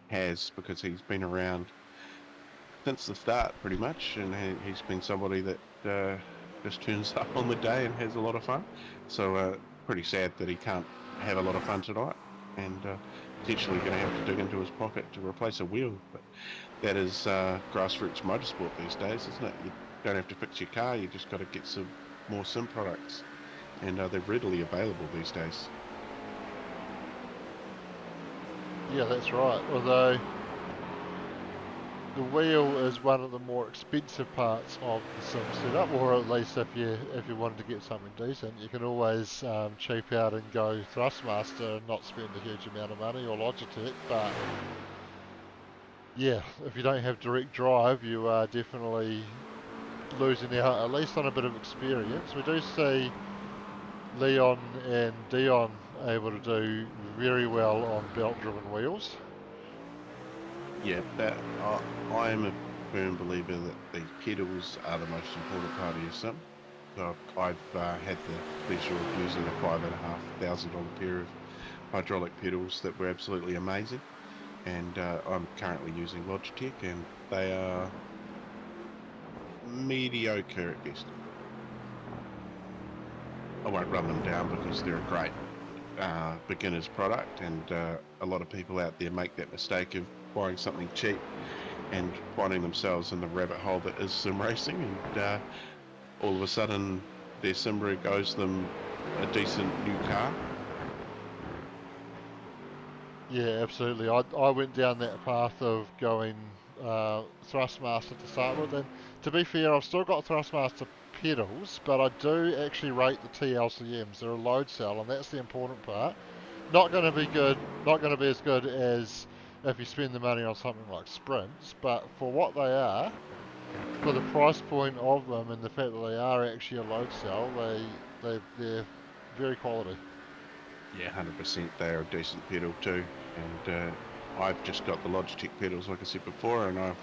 has, because he's been around since the start pretty much, and he's been somebody that just turns up on the day and has a lot of fun. So pretty sad that he can't have a lot of fun tonight, and potentially going to have to dig into his pocket to replace a wheel. But that is grassroots motorsport these days, isn't it? You don't have to fix your car, you just got to get some more sim products, and they're readily available these days. Yeah, that's right. Although the wheel is one of the more expensive parts of the sim setup, or at least if you wanted to get something decent, you can always cheap out and go Thrustmaster and not spend a huge amount of money, or Logitech. But yeah, if you don't have direct drive, you are definitely losing out, at least on a bit of experience. We do see Leon and Dion able to do very well on belt-driven wheels. Yeah, I am a firm believer that the pedals are the most important part of your sim. So I've had the pleasure of using a $5,500 pair of hydraulic pedals that were absolutely amazing, and I'm currently using Logitech, and they are mediocre at best. I won't run them down because they're a great beginner's product, and a lot of people out there make that mistake of buying something cheap and finding themselves in the rabbit hole that is sim racing, and all of a sudden their sim rig owes them a decent new car. Yeah, absolutely. I went down that path of going Thrustmaster to start with, and to be fair, I've still got Thrustmaster pedals, but I do actually rate the TLCMs. They're a load cell, and that's the important part. Not going to be good, not going to be as good as if you spend the money on something like Sprints, but for what they are, for the price point of them and the fact that they are actually a load cell, they're very quality. Yeah, 100%. They are a decent pedal too, and I've just got the Logitech pedals, like I said before, and I've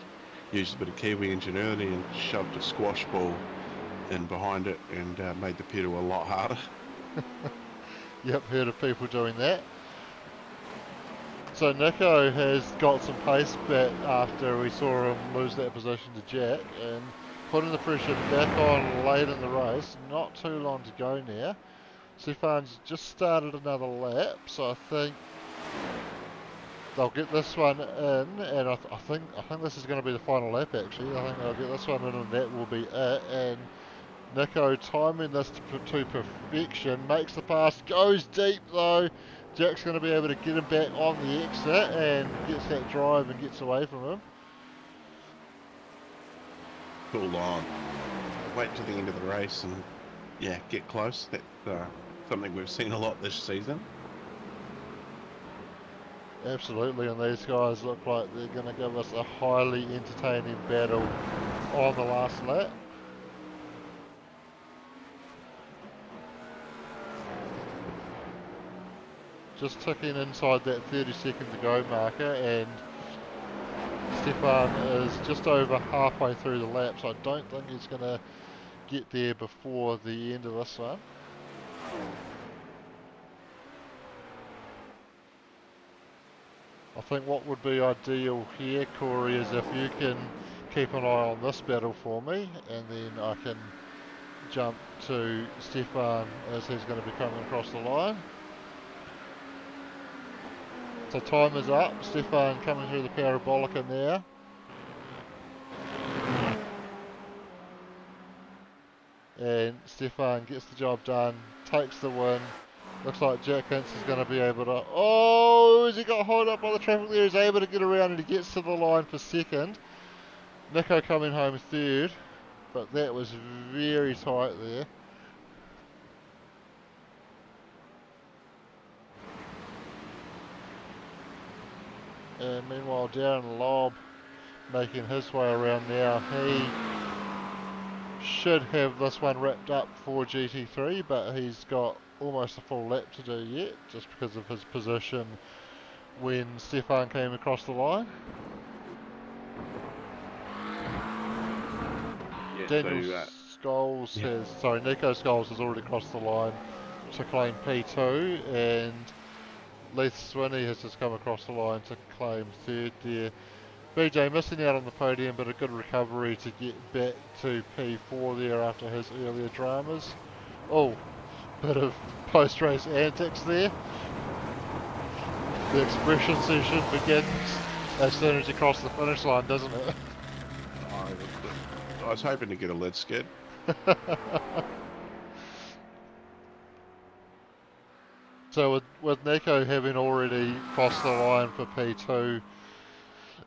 used a bit of Kiwi ingenuity and shoved a squash ball in behind it, and made the pedal a lot harder. Yep, heard of people doing that. So Nico has got some pace back after we saw him lose that position to Jack, and putting the pressure back on late in the race. Not too long to go now. Stefan's just started another lap, so I think they'll get this one in, and I think this is going to be the final lap actually. I think they'll get this one in, and that will be it. And Nico timing this to perfection, makes the pass, goes deep though. Jack's going to be able to get him back on the exit and gets that drive and gets away from him. Cool on. Wait till the end of the race and yeah, get close. That's something we've seen a lot this season. Absolutely, and these guys look like they're going to give us a highly entertaining battle on the last lap. Just ticking inside that 30 second to go marker, and Stefan is just over halfway through the lap, so I don't think he's going to get there before the end of this one. I think what would be ideal here, Corey, is if you can keep an eye on this battle for me, and then I can jump to Stefan as he's going to be coming across the line. So time is up. Stefan coming through the parabolica now. And Stefan gets the job done, takes the win. Looks like Jack Hintz is going to be able to... Oh, as he got hauled up by the traffic there, he's able to get around and he gets to the line for second. Nico coming home third, but that was very tight there. And meanwhile, Darren Lobb making his way around now. He should have this one wrapped up for GT3, but he's got almost a full lap to do yet, just because of his position when Stefan came across the line. Yeah, Daniel so Scholes yeah, has, sorry, Nico Scholes has already crossed the line to claim P2, and Leith Swinney has just come across the line to claim third there. BJ missing out on the podium, but a good recovery to get back to P4 there after his earlier dramas. Oh, bit of post-race antics there. The expression session begins as soon as you cross the finish line, doesn't it? I was hoping to get a lid skid. So with Nico having already crossed the line for P2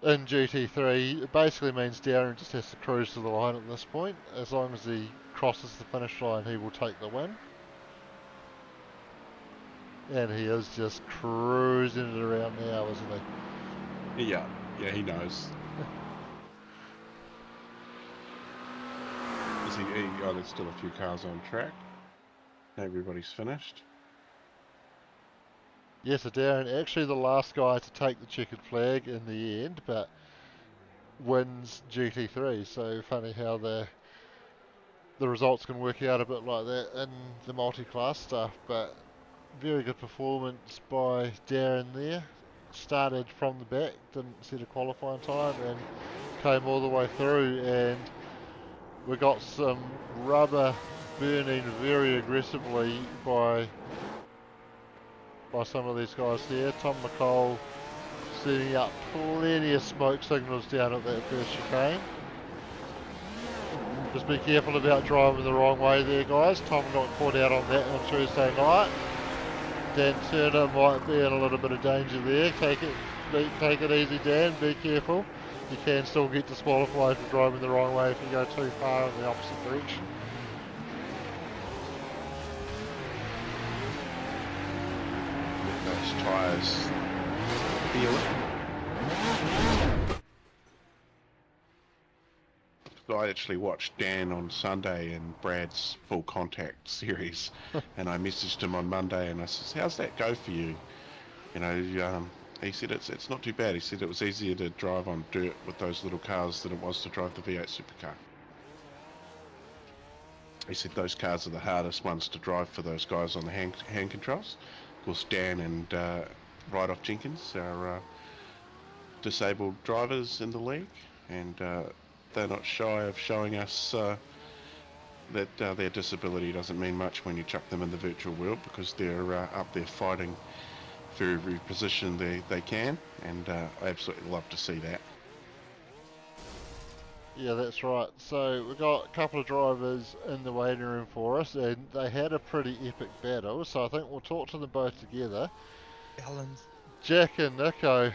in GT3, it basically means Darren just has to cruise to the line at this point. As long as he crosses the finish line, he will take the win. And he is just cruising it around now, isn't he? Yeah, he knows. Oh, there's still a few cars on track. Everybody's finished. Yes, so Darren, actually the last guy to take the checkered flag in the end, but wins GT3. So funny how the results can work out a bit like that in the multi-class stuff. But very good performance by Darren there. Started from the back, didn't set a qualifying time, and came all the way through. And we got some rubber burning very aggressively by some of these guys here. Tom McCall setting up plenty of smoke signals down at that first chicane. Just be careful about driving the wrong way there, guys. Tom got caught out on that on Tuesday night. Dan Turner might be in a little bit of danger there. Take it easy, Dan. Be careful. You can still get disqualified for driving the wrong way if you go too far in the opposite direction. Those tyres feel it. I actually watched Dan on Sunday in Brad's Full Contact series, and I messaged him on Monday and I said, "How's that go for you?" You know, he said it's not too bad. He said it was easier to drive on dirt with those little cars than it was to drive the V8 supercar. He said those cars are the hardest ones to drive for those guys on the hand controls. Of course, Dan and Rydoff Jenkins are disabled drivers in the league, and they're not shy of showing us that their disability doesn't mean much when you chuck them in the virtual world, because they're up there fighting for every position they can, and I absolutely love to see that. Yeah, that's right. So we've got a couple of drivers in the waiting room for us, and they had a pretty epic battle. So I think we'll talk to them both together. Gallons. Jack and Nico.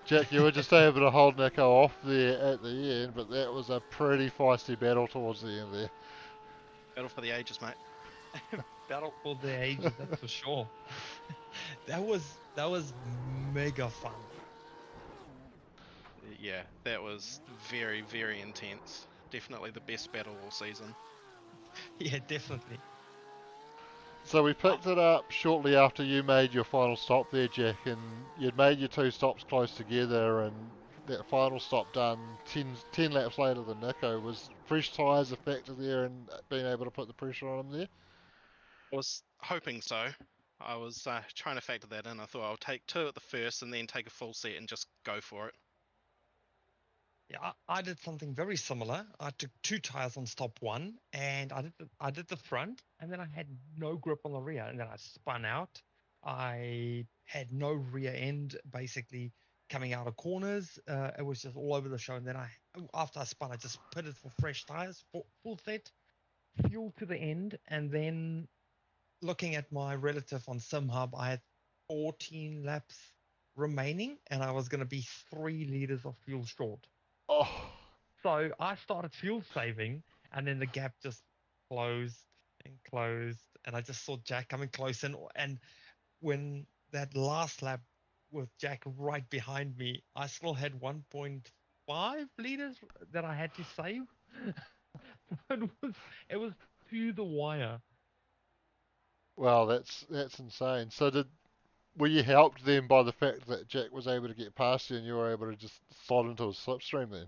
Jack, you were just able to hold Nico off there at the end, but that was a pretty feisty battle towards the end there. Battle for the ages, mate. Battle for the ages, that's for sure. That was mega fun. Yeah, that was very, very intense. Definitely the best battle all season. Yeah, definitely. So we picked it up shortly after you made your final stop there, Jack, and you'd made your two stops close together, and that final stop done 10 laps later than Nico. Was fresh tyres a factor there and being able to put the pressure on him there? I was hoping so. I was trying to factor that in. I thought I'll take two at the first and then take a full set and just go for it. Yeah, I did something very similar. I took two tires on stop one, and I did the front, and then I had no grip on the rear, and then I spun out. I had no rear end basically coming out of corners. It was just all over the show, and then after I spun, I just pitted for fresh tires, full set, fuel to the end, and then looking at my relative on SimHub, I had 14 laps remaining, and I was going to be 3 liters of fuel short. Oh, So I started fuel saving, and then the gap just closed and closed, and I just saw Jack coming close, and when that last lap with Jack right behind me, I still had 1.5 liters that I had to save. it was to the wire. Wow, that's insane. So were you helped then by the fact that Jack was able to get past you and you were able to just slot into his slipstream then?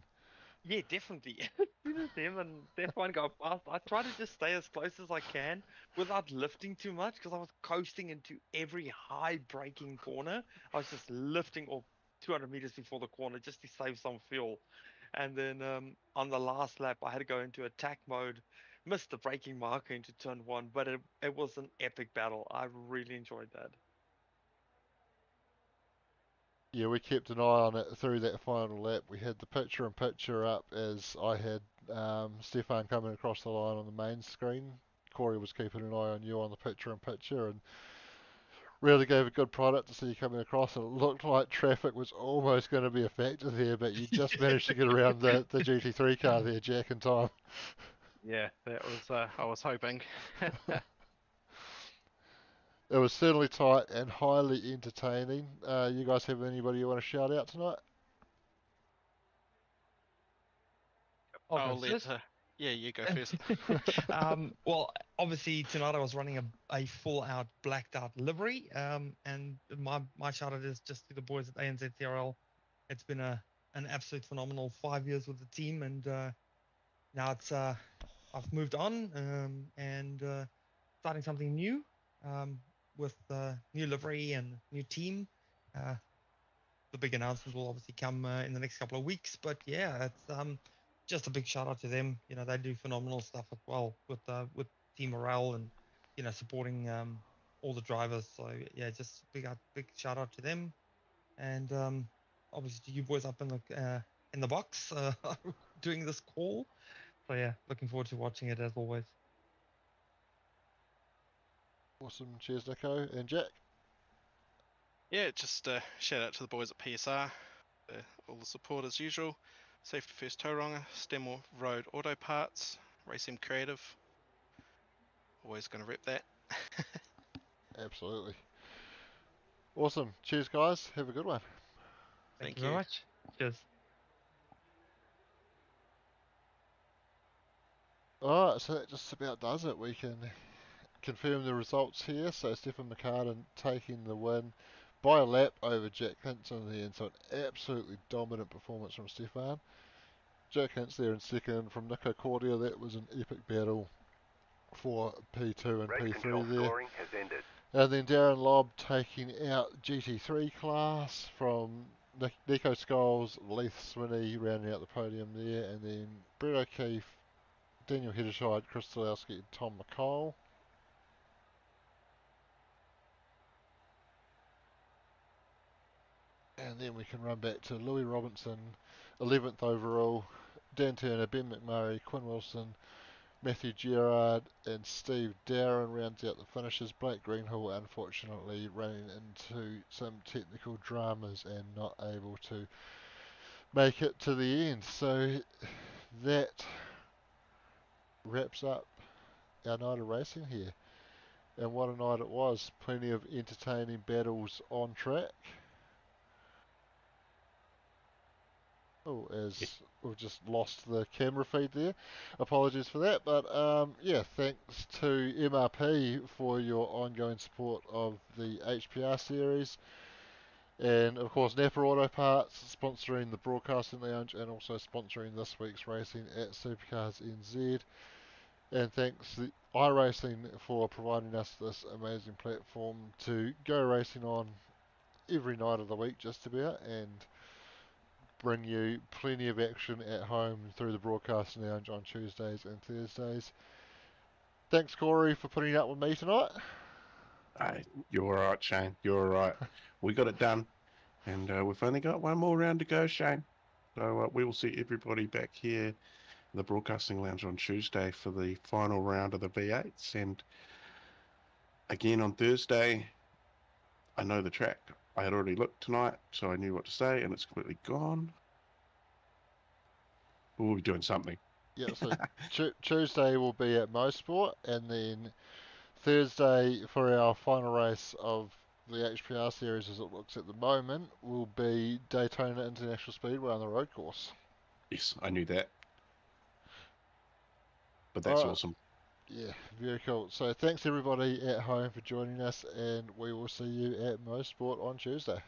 Yeah, definitely. As soon as him and that one got past, I try to just stay as close as I can without lifting too much because I was coasting into every high braking corner. I was just lifting off 200 meters before the corner just to save some fuel. And then on the last lap, I had to go into attack mode, missed the braking marker into turn one, but it was an epic battle. I really enjoyed that. Yeah, we kept an eye on it through that final lap. We had the picture-in-picture up as I had Stefan coming across the line on the main screen. Corey was keeping an eye on you on the picture-in-picture and really gave a good product to see you coming across. And it looked like traffic was almost going to be a factor there, but you just managed to get around the GT3 car there, Jack, in time. Yeah, that was I was hoping. It was certainly tight and highly entertaining. You guys have anybody you want to shout out tonight? I'll I'll go let first. yeah, you go first. Well, obviously tonight I was running a full out blacked out livery. And my shout out is just to the boys at ANZ It's been an absolute phenomenal 5 years with the team, and now I've moved on, and starting something new, with new livery and new team. Uh, the big announcement will obviously come in the next couple of weeks. But yeah, it's just a big shout out to them. They do phenomenal stuff as well with team morale and supporting all the drivers. So yeah, just big shout out to them, and obviously to you boys up in the box doing this call. So yeah, looking forward to watching it as always. Awesome. Cheers, Nico. And Jack? Yeah, just shout out to the boys at PSR, all the support as usual. Safety First Tauranga, Stenmore Road Auto Parts, Racing Creative. Always going to rep that. Absolutely. Awesome. Cheers, guys. Have a good one. Thank Thank you very you. much. Cheers. Alright, so that just about does it. We can confirm the results here. So Stefan McCartan taking the win by a lap over Jack Hintz in the end. So an absolutely dominant performance from Stefan. Jack Hintz there in second from Nico Cordia. That was an epic battle for P2 and P3 there. And then Darren Lobb taking out GT3 class from Nico Scholes, Leith Swinney rounding out the podium there. And then Brett O'Keefe, Daniel Hedderscheid, Chris Stolowski, and Tom McCall. And then we can run back to Louis Robinson, 11th overall, Dan Turner, Ben McMurray, Quinn Wilson, Matthew Gerard, and Steve Darren rounds out the finishes. Blake Greenhill, unfortunately, running into some technical dramas and not able to make it to the end. So that wraps up our night of racing here. And what a night it was. Plenty of entertaining battles on track. Oh, as we've just lost the camera feed there. Apologies for that. But yeah, thanks to MRP for your ongoing support of the HPR series. And of course, Napa Auto Parts sponsoring the Broadcasting Lounge and also sponsoring this week's racing at SuperCars NZ. And thanks to iRacing for providing us this amazing platform to go racing on every night of the week, just about, and bring you plenty of action at home through the Broadcasting Lounge on Tuesdays and Thursdays. Thanks, Corey, for putting up with me tonight. You're all right, Shane. You're all right. We got it done, and we've only got one more round to go, Shane. So we will see everybody back here in the Broadcasting Lounge on Tuesday for the final round of the V8s, and again on Thursday. I know the track. I had already looked tonight, so I knew what to say, and it's completely gone. We'll be doing something. Yeah, so Tuesday will be at Mosport, and then Thursday for our final race of the HPR series, as it looks at the moment, will be Daytona International Speedway on the road course. Yes, I knew that. But that's Alright, awesome. Yeah, very cool. So thanks everybody at home for joining us, and we will see you at Mosport on Tuesday.